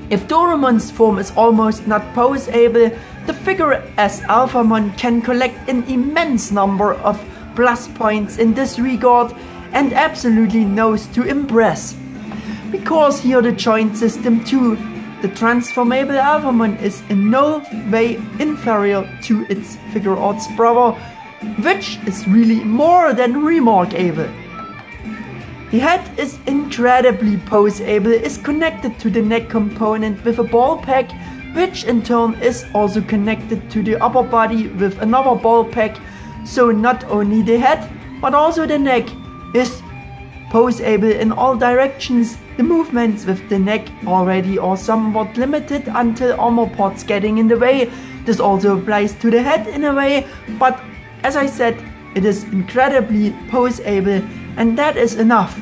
If Dorumon's form is almost not poseable, the figure as Alphamon can collect an immense number of plus points in this regard, and absolutely knows to impress. Because here the joint system too, the transformable Alphamon is in no way inferior to its figure arts brother, which is really more than remarkable. The head is incredibly poseable, is connected to the neck component with a ball pack, which in turn is also connected to the upper body with another ball pack. So not only the head, but also the neck is poseable in all directions. The movements with the neck already are somewhat limited until armor parts getting in the way. This also applies to the head in a way, but as I said, it is incredibly poseable, and that is enough.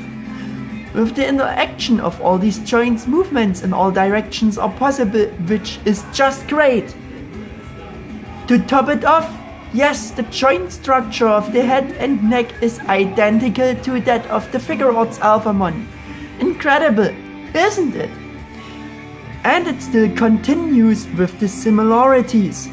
With the interaction of all these joints, movements in all directions are possible, which is just great. To top it off, yes, the joint structure of the head and neck is identical to that of the Figuarts Alphamon. Incredible, isn't it? And it still continues with the similarities.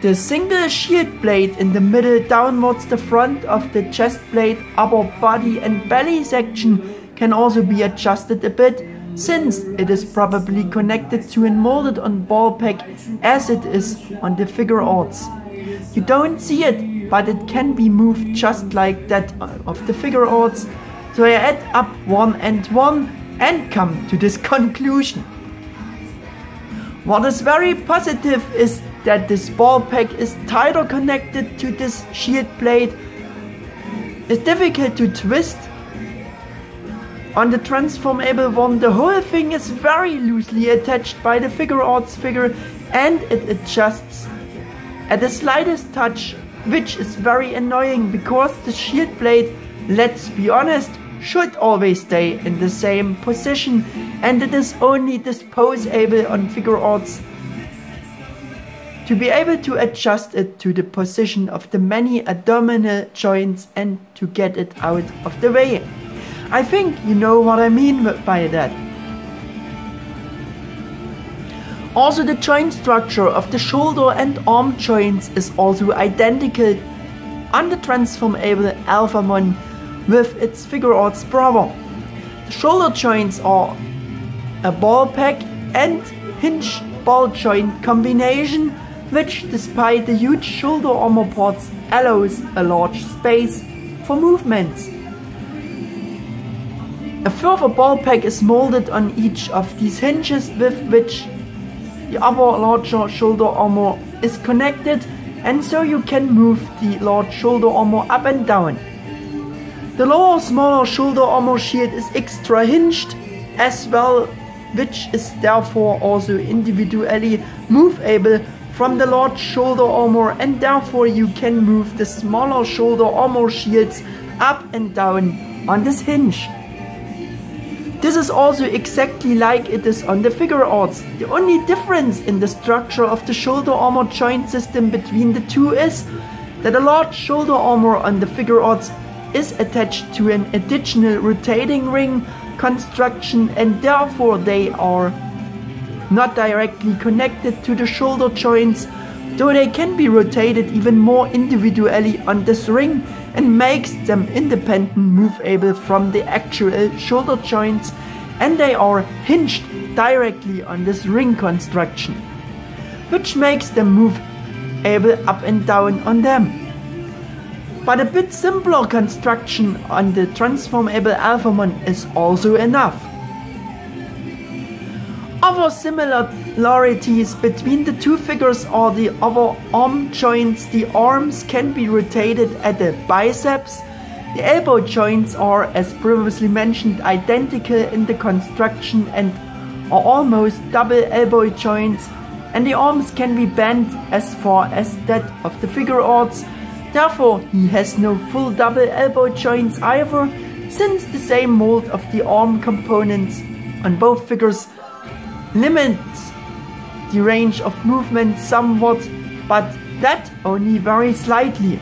The single shield blade in the middle downwards the front of the chest plate, upper body and belly section can also be adjusted a bit, since it is probably connected to and molded on ball pack as it is on the Figuarts. You don't see it, but it can be moved just like that of the Figuarts. So I add up one and come to this conclusion. What is very positive is that this ball pack is tighter connected to this shield plate. It's difficult to twist. On the transformable one, the whole thing is very loosely attached by the Figuarts figure, and it adjusts at the slightest touch, which is very annoying because the shield blade, let's be honest, should always stay in the same position, and it is only disposable on Figuarts to be able to adjust it to the position of the many abdominal joints and to get it out of the way. I think you know what I mean by that. Also, the joint structure of the shoulder and arm joints is also identical on the transformable Alphamon with its Figuarts brother. The shoulder joints are a ball pack and hinge ball joint combination, which despite the huge shoulder armor parts allows a large space for movements. A further ball pack is molded on each of these hinges with which the other larger shoulder armor is connected, and so you can move the large shoulder armor up and down. The lower smaller shoulder armor shield is extra hinged as well, which is therefore also individually movable from the large shoulder armor, and therefore you can move the smaller shoulder armor shields up and down on this hinge. This is also exactly like it is on the Figuarts. The only difference in the structure of the shoulder armor joint system between the two is that a large shoulder armor on the Figuarts is attached to an additional rotating ring construction, and therefore they are not directly connected to the shoulder joints, though they can be rotated even more individually on this ring and makes them independent movable from the actual shoulder joints, and they are hinged directly on this ring construction, which makes them movable up and down on them. But a bit simpler construction on the transformable Alphamon is also enough. Other similarities between the two figures are the other arm joints. The arms can be rotated at the biceps. The elbow joints are, as previously mentioned, identical in the construction and are almost double elbow joints, and the arms can be bent as far as that of the Figuarts. Therefore, he has no full double elbow joints either, since the same mold of the arm components on both figures limits the range of movement somewhat, but that only very slightly.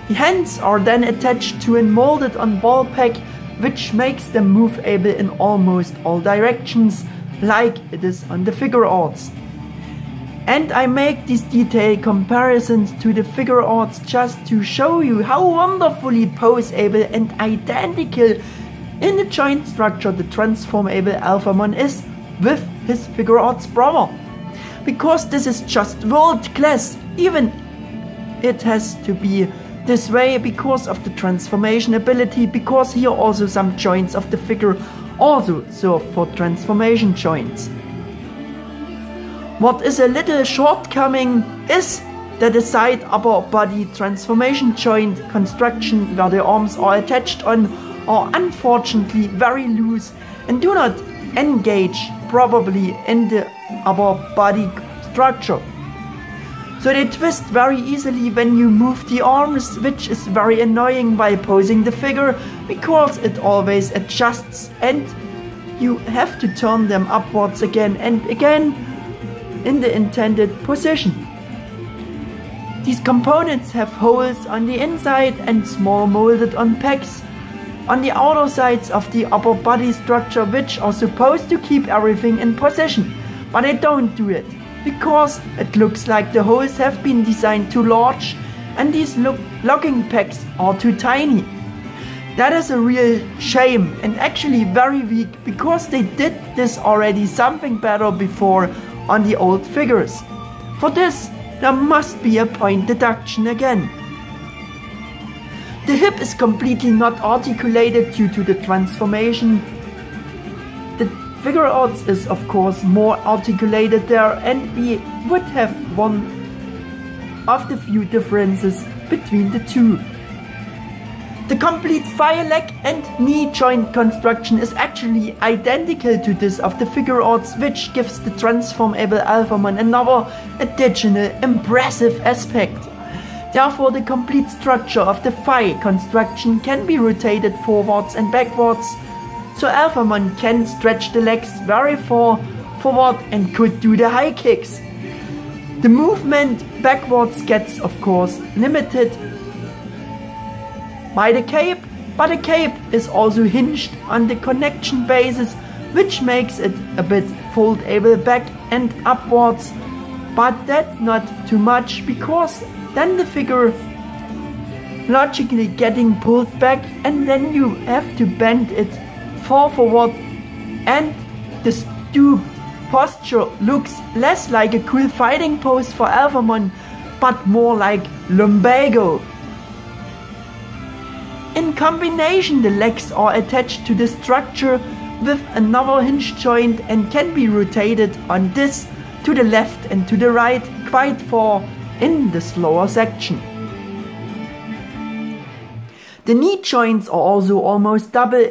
The hands are then attached to and molded on ball pack, which makes them movable in almost all directions, like it is on the Figuarts. And I make these detailed comparisons to the Figuarts just to show you how wonderfully poseable and identical in the joint structure the transformable Alphamon is with his Figuarts brother. Because this is just world class, even it has to be this way because of the transformation ability, because here also some joints of the figure also serve for transformation joints. What is a little shortcoming is that the side upper body transformation joint construction where the arms are attached on are unfortunately very loose and do not engage properly in the upper body structure. So they twist very easily when you move the arms, which is very annoying while posing the figure, because it always adjusts and you have to turn them upwards again and again in the intended position. These components have holes on the inside and small molded on pegs on the outer sides of the upper body structure, which are supposed to keep everything in position, but they don't do it, because it looks like the holes have been designed too large and these locking pegs are too tiny. That is a real shame and actually very weak, because they did this already something better before on the old figures. For this, there must be a point deduction again. The hip is completely not articulated due to the transformation. The figure arts is of course more articulated there, and we would have one of the few differences between the two. The complete thigh, leg and knee joint construction is actually identical to this of the figure arts, which gives the transformable Alphamon another additional impressive aspect. Therefore, the complete structure of the thigh construction can be rotated forwards and backwards, so Alphamon can stretch the legs very far forward and could do the high kicks. The movement backwards gets of course limited by the cape, but the cape is also hinged on the connection bases, which makes it a bit foldable back and upwards, but that's not too much, because then the figure logically getting pulled back and then you have to bend it far forward, and the stooped posture looks less like a cool fighting pose for Alphamon, but more like lumbago. In combination, the legs are attached to the structure with another hinge joint and can be rotated on this to the left and to the right quite far in the lower section. The knee joints are also almost double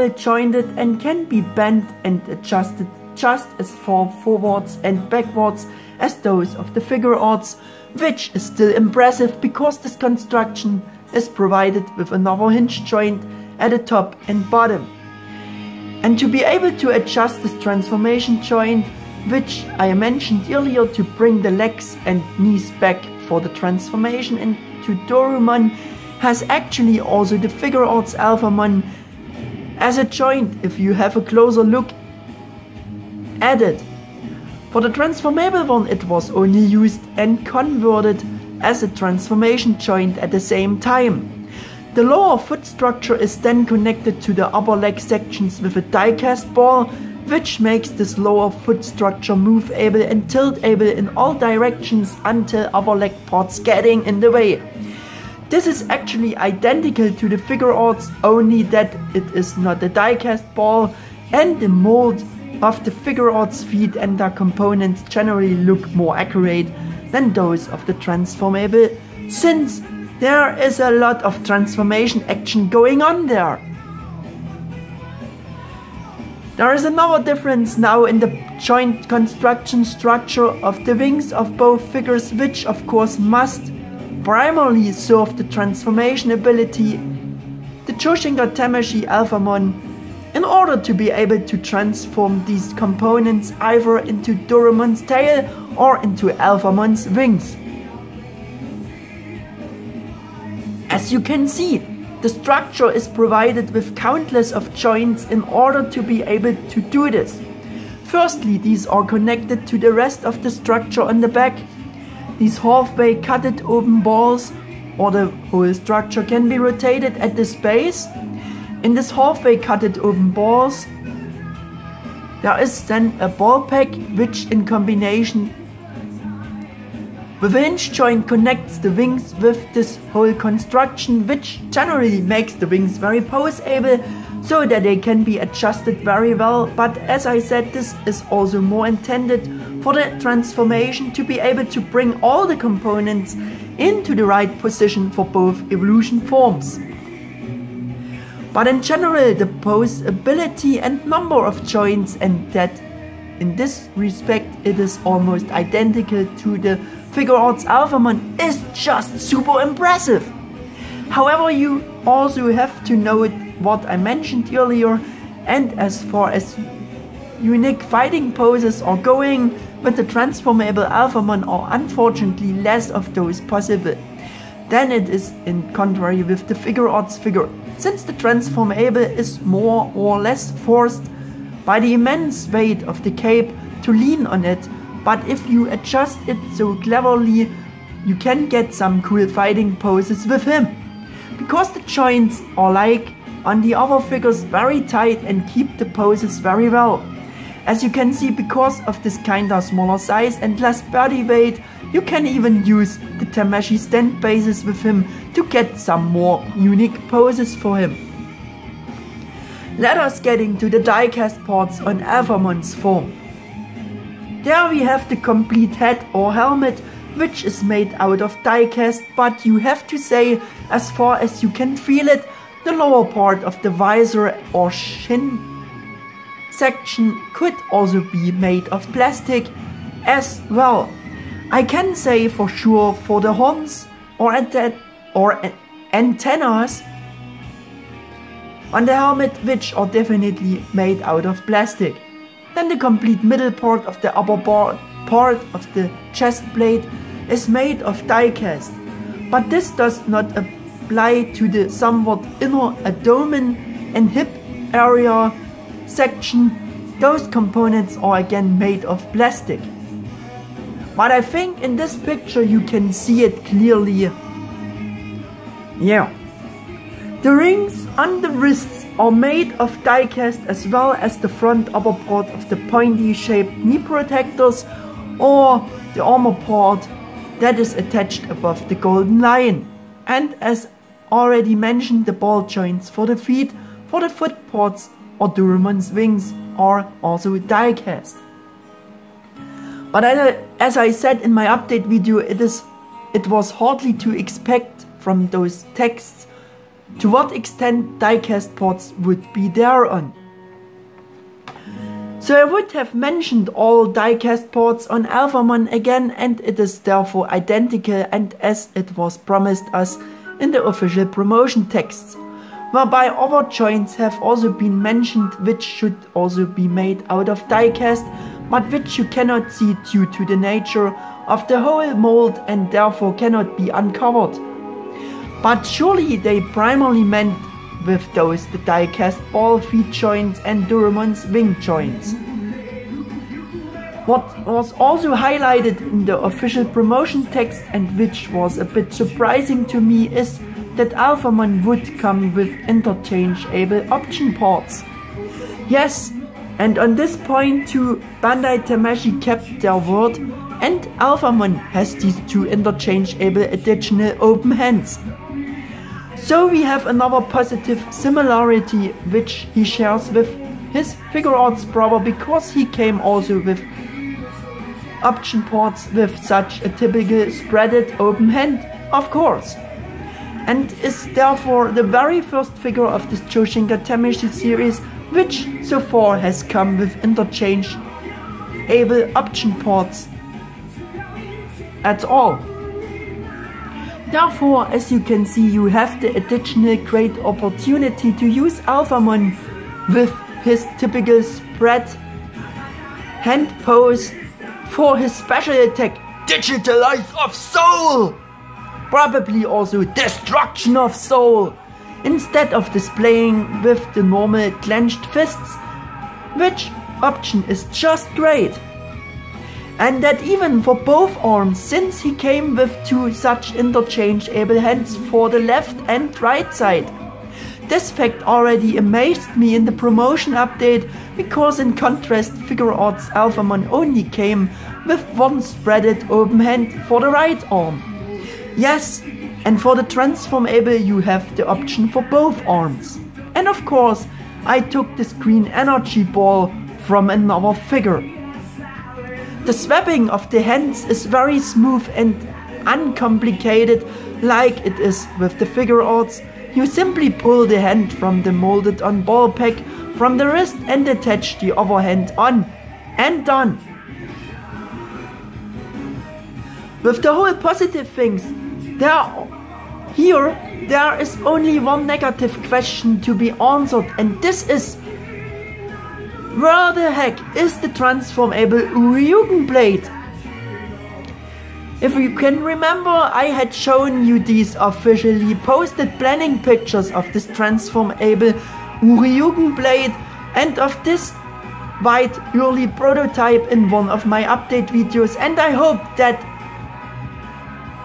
jointed and can be bent and adjusted just as far forwards and backwards as those of the figure arts, which is still impressive because this construction is provided with another hinge joint at the top and bottom. And to be able to adjust this transformation joint, which I mentioned earlier, to bring the legs and knees back for the transformation into Dorumon, has actually also the figure arts Alphamon as a joint if you have a closer look at it. For the transformable one, it was only used and converted as a transformation joint at the same time. The lower foot structure is then connected to the upper leg sections with a die-cast ball, which makes this lower foot structure move-able and tilt-able in all directions until upper leg parts getting in the way. This is actually identical to the figure arts, only that it is not a die-cast ball, and the mold of the figure arts feet and their components generally look more accurate than those of the transformable, since there is a lot of transformation action going on there. There is another difference now in the joint construction structure of the wings of both figures, which of course must primarily serve the transformation ability, the Chou-Shinka-Tamashii Alphamon, in order to be able to transform these components either into Dorumon's tail or into Alphamon's wings. As you can see, the structure is provided with countless of joints in order to be able to do this. Firstly, these are connected to the rest of the structure on the back. These halfway cutted open balls, or the whole structure, can be rotated at this base. In this halfway cutted open balls, there is then a ball peg, which in combination with a hinge joint connects the wings with this whole construction, which generally makes the wings very poseable so that they can be adjusted very well. But as I said, this is also more intended for the transformation to be able to bring all the components into the right position for both evolution forms. But in general, the poseability and number of joints and that in this respect it is almost identical to the Figure Arts Alphamon, is just super impressive. However, you also have to note what I mentioned earlier, and as far as unique fighting poses are going, with the transformable Alphamon are unfortunately less of those possible than it is in contrary with the Figure Arts figure, since the transformable is more or less forced by the immense weight of the cape to lean on it, but if you adjust it so cleverly, you can get some cool fighting poses with him. Because the joints are like on the other figures very tight and keep the poses very well. As you can see, because of this kinda smaller size and less body weight, you can even use the Tamashii stand bases with him to get some more unique poses for him. Let us get into the diecast parts on Alphamon's form. There we have the complete head or helmet, which is made out of diecast, but you have to say, as far as you can feel it, the lower part of the visor or shin section could also be made of plastic as well. I can say for sure for the horns or antennas on the helmet, which are definitely made out of plastic. Then the complete middle part of the upper part of the chest plate is made of diecast, but this does not apply to the somewhat inner abdomen and hip area section. Those components are again made of plastic. But I think in this picture you can see it clearly. Yeah. The rings on the wrists are made of diecast, as well as the front upper part of the pointy shaped knee protectors or the armor part that is attached above the golden lion. And as already mentioned, the ball joints for the feet, for the foot parts or Dorumon's wings are also diecast. But as I said in my update video, it was hardly to expect from those texts to what extent diecast parts would be there on. So I would have mentioned all diecast parts on Alphamon again, and it is therefore identical, and as it was promised us in the official promotion texts, whereby other joints have also been mentioned which should also be made out of diecast, but which you cannot see due to the nature of the whole mold and therefore cannot be uncovered. But surely they primarily meant with those the diecast ball feet joints and Dorumon's wing joints. What was also highlighted in the official promotion text, and which was a bit surprising to me, is that Alphamon would come with interchangeable option parts. Yes, and on this point too, Bandai Tamashii kept their word, and Alphamon has these two interchangeable additional open hands. So we have another positive similarity which he shares with his Figure Arts brother, because he came also with option parts with such a typical spreaded open hand, of course, and is therefore the very first figure of this Chou-Shinka-Tamashii-Series which so far has come with interchangeable option parts at all. Therefore, as you can see, you have the additional great opportunity to use Alphamon with his typical spread hand pose for his special attack, Digitalize of Soul! Probably also Destruction of Soul, instead of displaying with the normal clenched fists, which option is just great. And that even for both arms, since he came with two such interchangeable hands for the left and right side. This fact already amazed me in the promotion update, because in contrast Figure Arts Alphamon only came with one spreaded open hand for the right arm. Yes, and for the transformable you have the option for both arms. And of course, I took this green energy ball from another figure. The swapping of the hands is very smooth and uncomplicated, like it is with the Figure Arts. You simply pull the hand from the molded on ball pack from the wrist and attach the other hand on. and done. With the whole positive things, there is only one negative question to be answered, and this is: where the heck is the transformable Uryuken blade? If you can remember, I had shown you these officially posted planning pictures of this transformable Uryuken blade and of this white early prototype in one of my update videos, and I hope that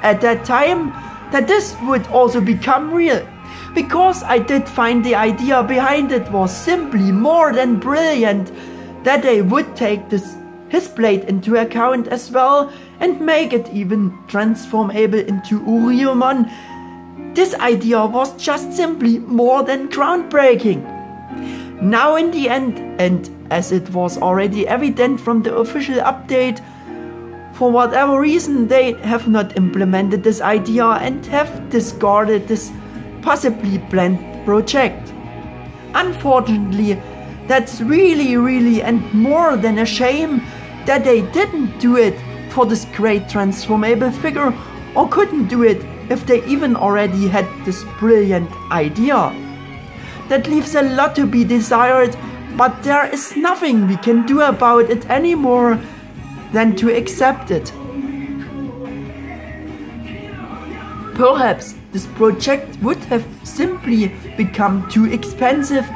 at that time that this would also become real, because I did find the idea behind it was simply more than brilliant, that they would take his blade into account as well and make it even transformable into Uryumon. This idea was just simply more than groundbreaking. Now in the end, and as it was already evident from the official update, for whatever reason they have not implemented this idea and have discarded this possibly planned project. Unfortunately, that's really and more than a shame that they didn't do it for this great transformable figure, or couldn't do it if they even already had this brilliant idea. That leaves a lot to be desired, but there is nothing we can do about it anymore than to accept it. Perhaps this project would have simply become too expensive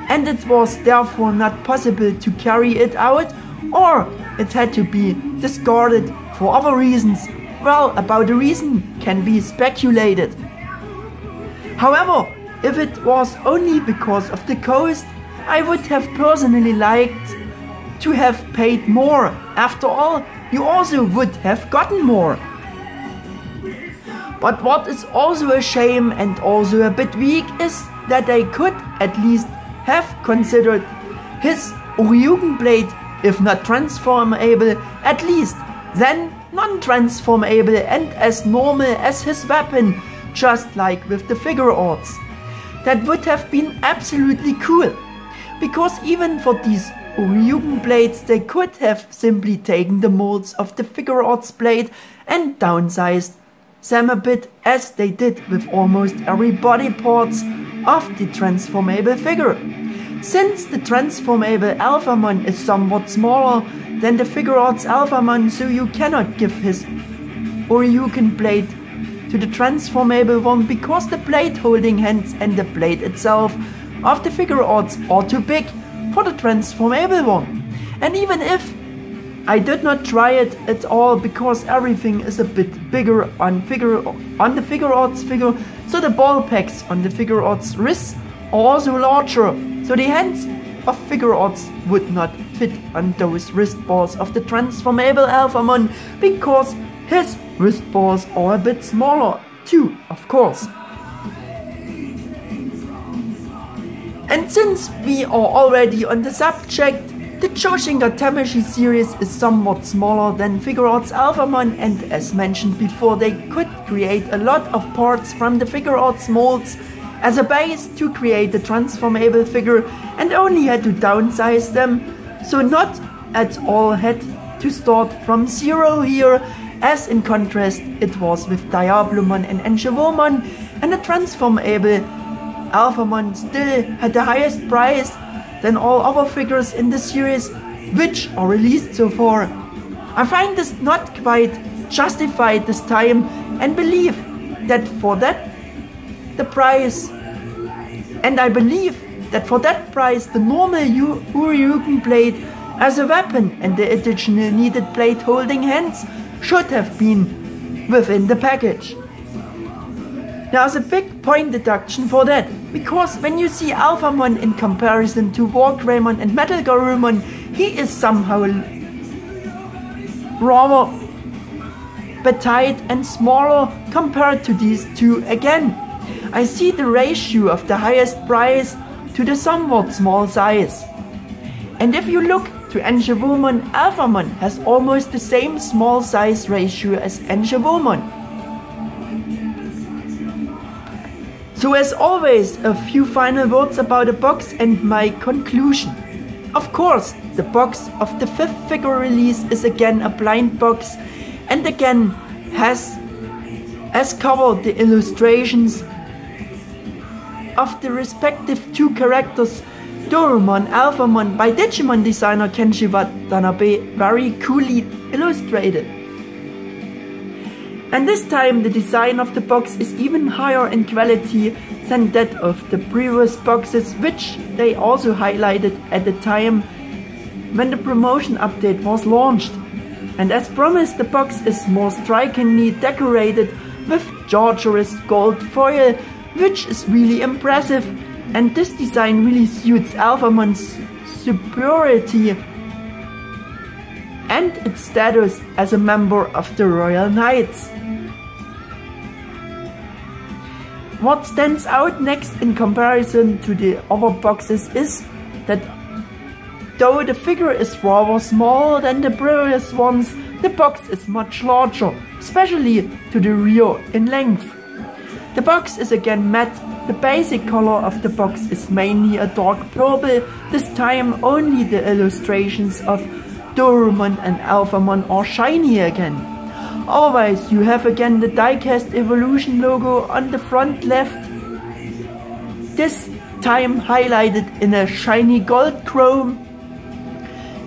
and it was therefore not possible to carry it out, or it had to be discarded for other reasons. Well, about the reason can be speculated. However, if it was only because of the cost, I would have personally liked to have paid more. After all, you also would have gotten more. But what is also a shame and also a bit weak is that they could at least have considered his Uryuken blade, if not transformable, at least then non-transformable and as normal as his weapon, just like with the figure arts. That would have been absolutely cool, because even for these Uryuken blades they could have simply taken the molds of the figure arts blade and downsized them a bit, as they did with almost every body parts of the transformable figure. Since the transformable Alphamon is somewhat smaller than the figure arts Alphamon, so you cannot give his Uryuken blade to the transformable one, because the blade holding hands and the blade itself of the figure arts are too big for the transformable one. And even if I did not try it at all, because everything is a bit bigger on the figure arts figure, so the ball packs on the figure arts wrists are also larger, so the hands of figure arts would not fit on those wrist balls of the transformable Alphamon, because his wrist balls are a bit smaller too, of course. And since we are already on the subject, the Chou-Shinka-Tamashii-Series is somewhat smaller than figure arts Alphamon, and as mentioned before, they could create a lot of parts from the figure arts molds as a base to create the transformable figure, and only had to downsize them, so not at all had to start from zero here, as in contrast it was with Diablomon and Enchevomon, and the transformable Alphamon still had the highest price than all other figures in the series which are released so far. I find this not quite justified this time, and believe that for that the price the normal Uryuken blade as a weapon and the additional needed blade holding hands should have been within the package. There's a big point deduction for that, because when you see Alphamon in comparison to Wargreymon and Metal Garurumon, he is somehow rather petite and smaller compared to these two again. I see the ratio of the highest price to the somewhat small size. And if you look to Enchevomon, Alphamon has almost the same small size ratio as Enchevomon. So as always, a few final words about the box and my conclusion. Of course, the box of the 5th figure release is again a blind box and again has as cover the illustrations of the respective 2 characters Dorumon, Alphamon by Digimon designer Kenji Watanabe, very coolly illustrated. And this time the design of the box is even higher in quality than that of the previous boxes, which they also highlighted at the time when the promotion update was launched. And as promised, the box is more strikingly decorated with gorgeous gold foil, which is really impressive, and this design really suits Alphamon's superiority and its status as a member of the Royal Knights. What stands out next in comparison to the other boxes is that though the figure is rather smaller than the previous ones, the box is much larger, especially to the rear in length. The box is again matte. The basic color of the box is mainly a dark purple. This time only the illustrations of Dorumon and Alphamon are shiny again. Otherwise you have again the diecast evolution logo on the front left, this time highlighted in a shiny gold chrome.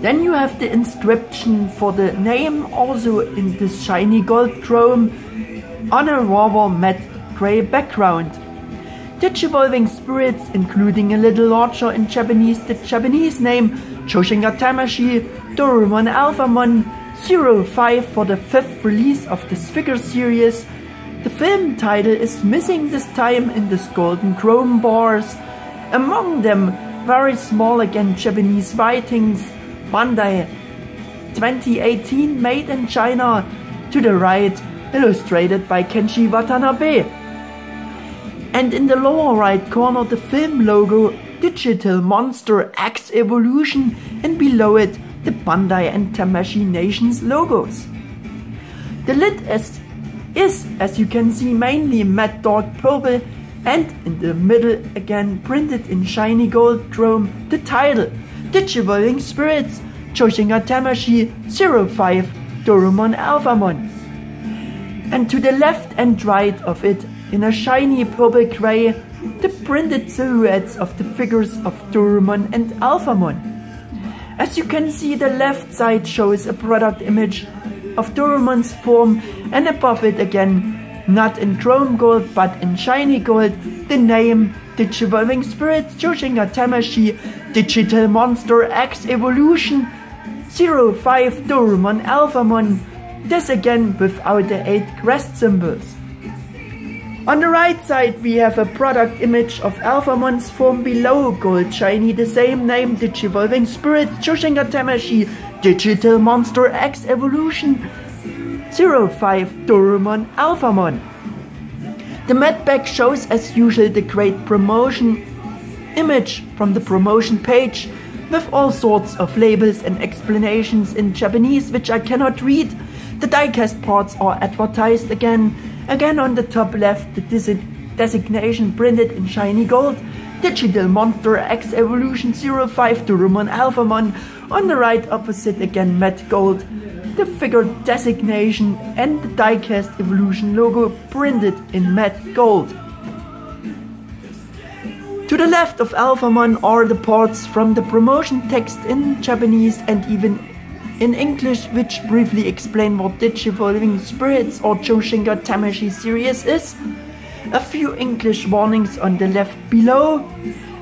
Then you have the inscription for the name also in this shiny gold chrome on a rather matte grey background. Digivolving-Spirits, including a little larger in Japanese, the Japanese name Chou-Shinka-Tamashii, Dorumon, Alphamon 05 for the 5th release of this figure series. The film title is missing this time in these golden chrome bars. Among them very small again Japanese writings, Bandai 2018, made in China, to the right, illustrated by Kenji Watanabe. And in the lower right corner the film logo, Digital Monster X-Evolution, and below it the Bandai and Tamashii Nations logos. The lid is, as you can see, mainly matte dark purple, and in the middle again printed in shiny gold chrome the title Digivolving-Spirits, Chou-Shinka-Tamashii-Series, Dorumon, Alphamon. And to the left and right of it, in a shiny purple grey, the printed silhouettes of the figures of Dorumon and Alphamon. As you can see, the left side shows a product image of Dorumon's form, and above it again, not in chrome gold but in shiny gold, the name Digivolving-Spirits, Chou-Shinka-Tamashii Digital Monster X-Evolution 05 Dorumon, Alphamon, this again without the 8 crest symbols. On the right side we have a product image of Alphamon's form below gold shiny, the same name Digivolving-Spirits, Chou-Shinka-Tamashii Digital Monster X-Evolution 05 Dorumon, Alphamon. The matte back shows as usual the great promotion image from the promotion page with all sorts of labels and explanations in Japanese which I cannot read. The diecast parts are advertised again on the top left, the designation printed in shiny gold, Digital Monster X-Evolution 05 Dorumon, Alphamon. On the right opposite again matte gold, the figure designation and the diecast evolution logo printed in matte gold. To the left of Alphamon are the parts from the promotion text in Japanese and even in English, which briefly explain what Digivolving-Spirits or Chou-Shinka-Tamashii-Series is. A few English warnings on the left below,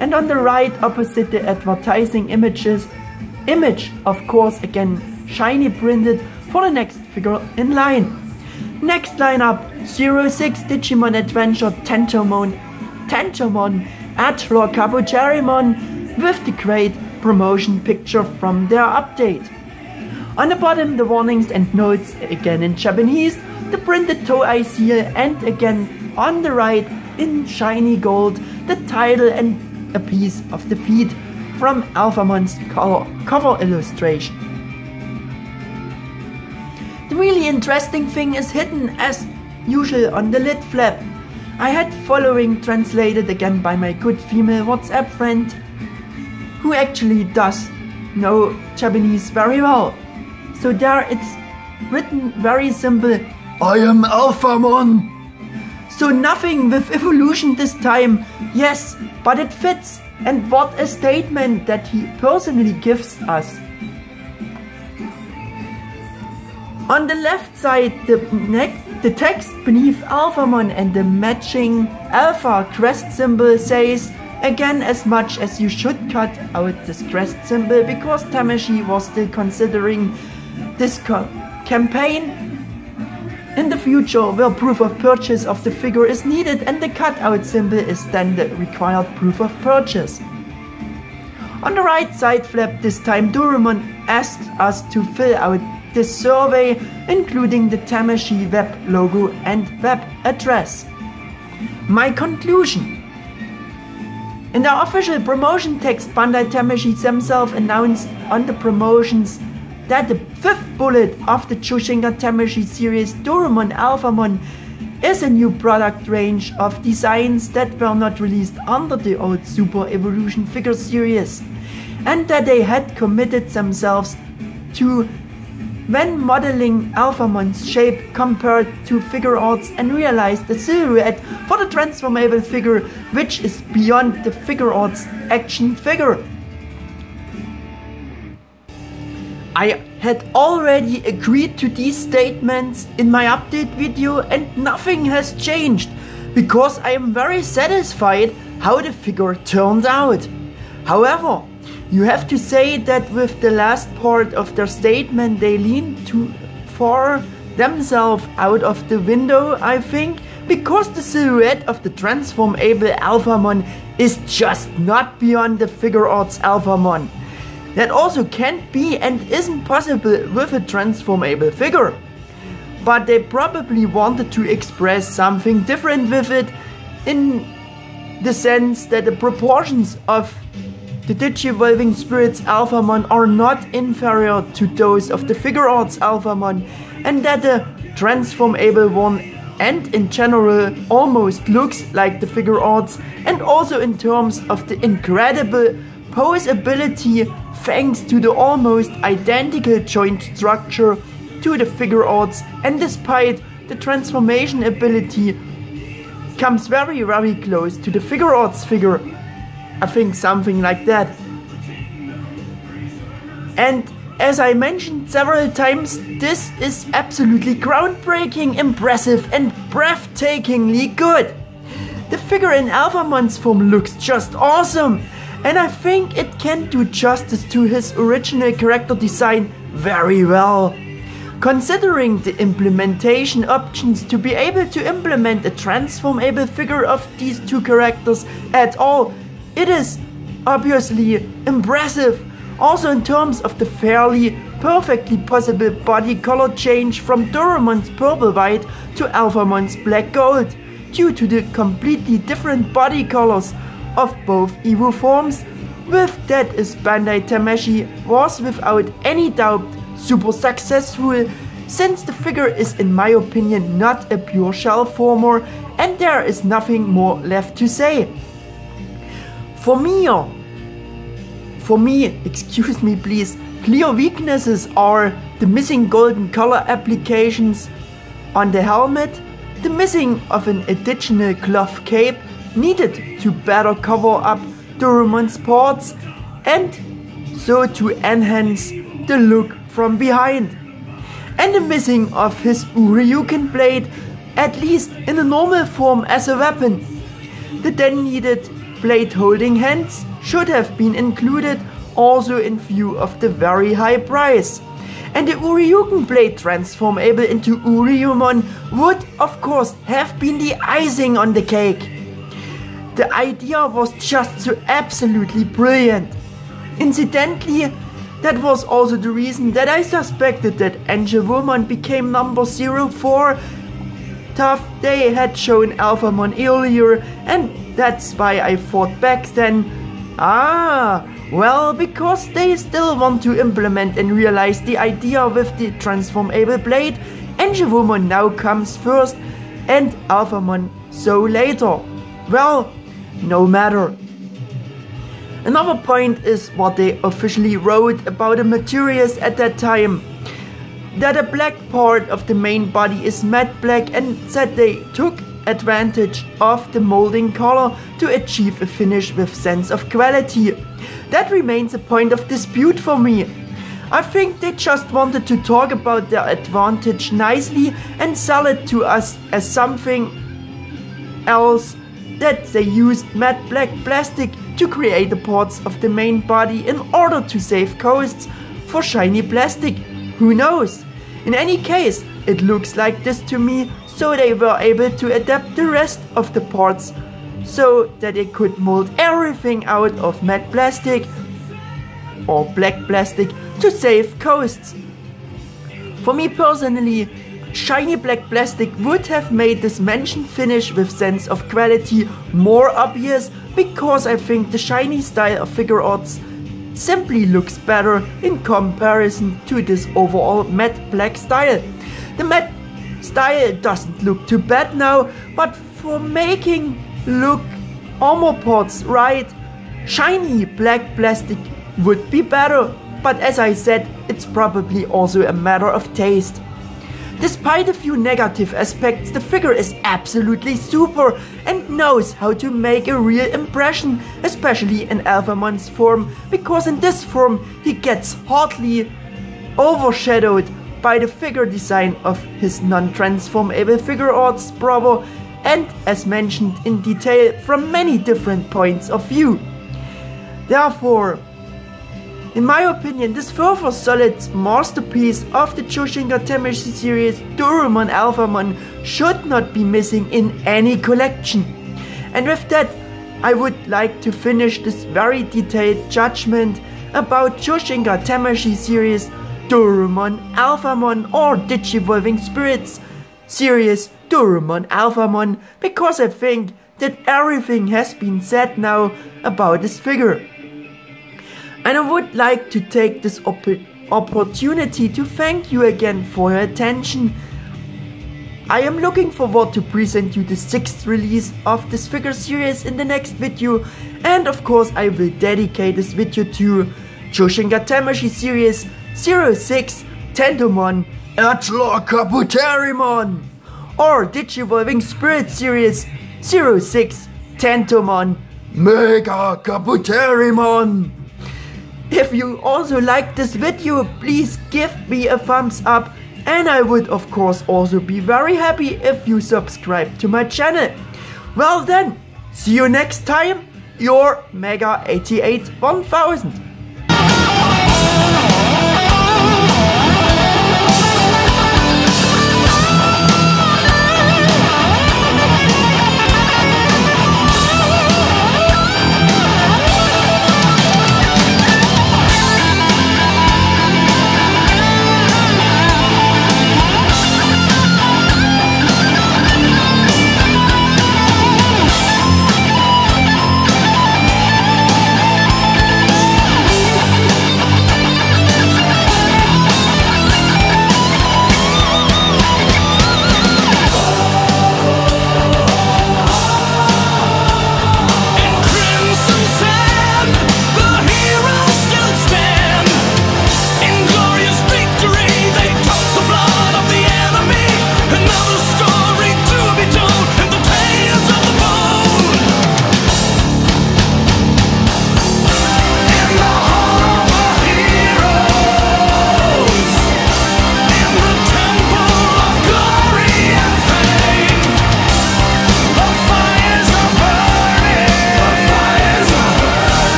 and on the right opposite the advertising image, of course again shiny printed for the next figure in line. Next lineup, 06 Digimon Adventure Tentomon Athlor Kabuterimon with the great promotion picture from their update. On the bottom the warnings and notes again in Japanese, the printed Toei seal, and again on the right in shiny gold the title and a piece of the feet from Alphamon's cover illustration. The really interesting thing is hidden as usual on the lid flap. I had following translated again by my good female WhatsApp friend, who actually does know Japanese very well. So there it's written very simple, I am Alphamon. So nothing with evolution this time, yes, but it fits. And what a statement that he personally gives us. On the left side, the text beneath Alphamon and the matching alpha crest symbol says, again, as much as you should cut out this crest symbol because Tamashii was still considering this campaign in the future where proof of purchase of the figure is needed and the cutout symbol is then the required proof of purchase. On the right side flap this time, Dorumon asked us to fill out this survey, including the Tamashii web logo and web address. My conclusion. In the official promotion text, Bandai Tamashii themselves announced on the promotions that the fifth bullet of the Chou-Shinka-Tamashii-Series Dorumon Alphamon is a new product range of designs that were not released under the old Super Evolution figure series, and that they had committed themselves to when modeling Alphamon's shape compared to figure arts and realized the silhouette for the transformable figure, which is beyond the figure arts action figure. I had already agreed to these statements in my update video and nothing has changed because I am very satisfied how the figure turned out. However, you have to say that with the last part of their statement they leaned too far themselves out of the window, I think, because the silhouette of the transformable Alphamon is just not beyond the figure arts Alphamon. That also can't be and isn't possible with a transformable figure. But they probably wanted to express something different with it, in the sense that the proportions of the Digivolving-Spirits Alphamon are not inferior to those of the figure arts Alphamon, and that the transformable one and in general almost looks like the figure arts, and also in terms of the incredible pose ability thanks to the almost identical joint structure to the figure arts, and despite the transformation ability comes very close to the figure arts figure. I think something like that. And as I mentioned several times, this is absolutely groundbreaking, impressive and breathtakingly good. The figure in Alphamon's form looks just awesome, and I think it can do justice to his original character design very well. Considering the implementation options to be able to implement a transformable figure of these two characters at all, it is obviously impressive, also in terms of the fairly perfectly possible body color change from Dorumon's purple white to Alphamon's black gold, due to the completely different body colors of both Evo forms. With that is Bandai Tamashii was without any doubt super successful, since the figure is in my opinion not a pure shell former and there is nothing more left to say. For me, excuse me please, clear weaknesses are the missing golden color applications on the helmet, the missing of an additional cloth cape needed to better cover up Dorumon's parts and so to enhance the look from behind, and the missing of his Uryuken blade, at least in a normal form as a weapon. The then needed blade holding hands should have been included, also in view of the very high price. And the Uryuken blade transformable into Uryumon would of course have been the icing on the cake. The idea was just so absolutely brilliant. Incidentally, that was also the reason that I suspected that Digimon became number 04. Tough, they had shown Alphamon earlier, and that's why I thought back then, well, because they still want to implement and realize the idea with the transformable blade, Digimon now comes first and Alphamon so later. Well, no matter. Another point is what they officially wrote about the materials at that time. That a black part of the main body is matte black, and that they took advantage of the molding color to achieve a finish with sense of quality. That remains a point of dispute for me. I think they just wanted to talk about their advantage nicely and sell it to us as something else, that they used matte black plastic to create the parts of the main body in order to save costs for shiny plastic. Who knows? In any case, it looks like this to me, so they were able to adapt the rest of the parts so that they could mold everything out of matte plastic or black plastic to save costs. For me personally, shiny black plastic would have made this mentioned finish with sense of quality more obvious, because I think the shiny style of figure arts simply looks better in comparison to this overall matte black style. The matte style doesn't look too bad now, but for making look armor parts right, shiny black plastic would be better, but as I said, it's probably also a matter of taste. Despite a few negative aspects, the figure is absolutely super and knows how to make a real impression, especially in Alphamon's form, because in this form he gets hardly overshadowed by the figure design of his non-transformable figure arts brother, and as mentioned in detail from many different points of view. Therefore, in my opinion, this further solid masterpiece of the Chou-Shinka-Tamashii-Series Dorumon Alphamon should not be missing in any collection. And with that, I would like to finish this very detailed judgment about Chou-Shinka-Tamashii-Series Dorumon Alphamon or Digivolving-Spirits-Series Dorumon Alphamon, because I think that everything has been said now about this figure. And I would like to take this opportunity to thank you again for your attention. I am looking forward to present you the 6th release of this figure series in the next video, and of course I will dedicate this video to Chou-Shinka-Tamashii-Series 06 Tentomon Kabuterimon or Digivolving-Spirits-Series 06 Tentomon Mega Kabuterimon. If you also like this video, please give me a thumbs up, and I would of course also be very happy if you subscribe to my channel. Well then, see you next time, your Mega 88 1000.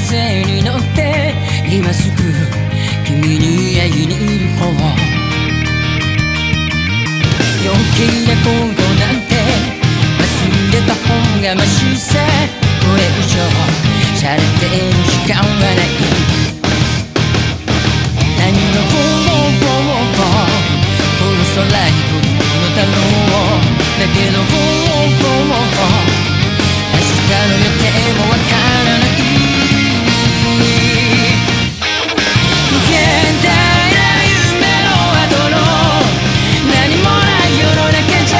風に乗って今すぐ君に会いに行こう。余計なことなんて忘れた方がマシさ。これ以上しゃれてる時間はない。何のフォーフォーフォーこの空に飛び込むだろう。だけどフォーフォーフォー明日の予定もわからない。現代な夢の後の何もない世の中じゃ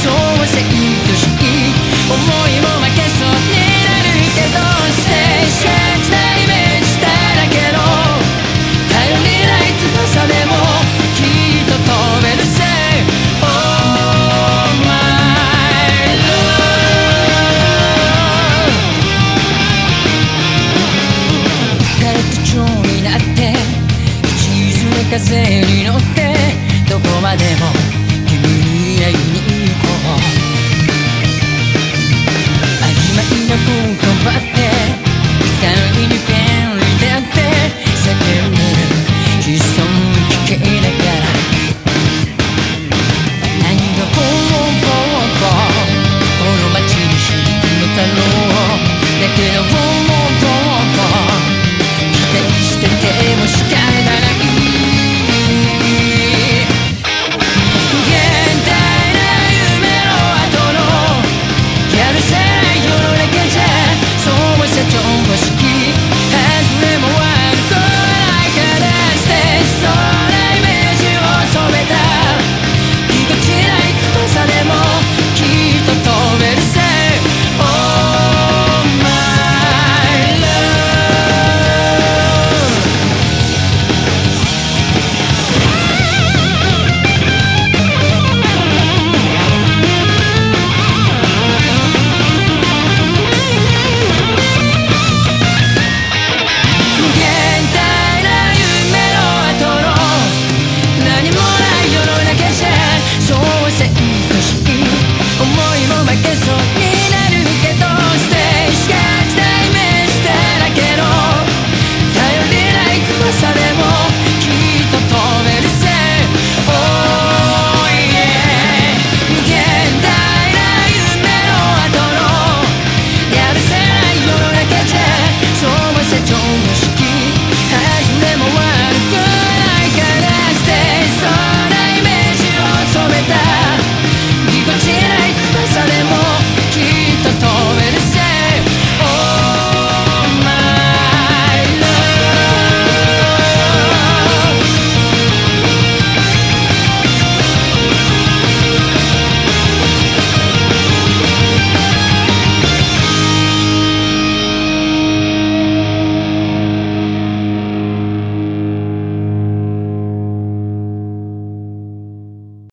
そうはせんとしい思いも負けそうになるけどステージなイメージだらけど頼りない翼でもきっと飛べるせい。風に乗ってどこまでも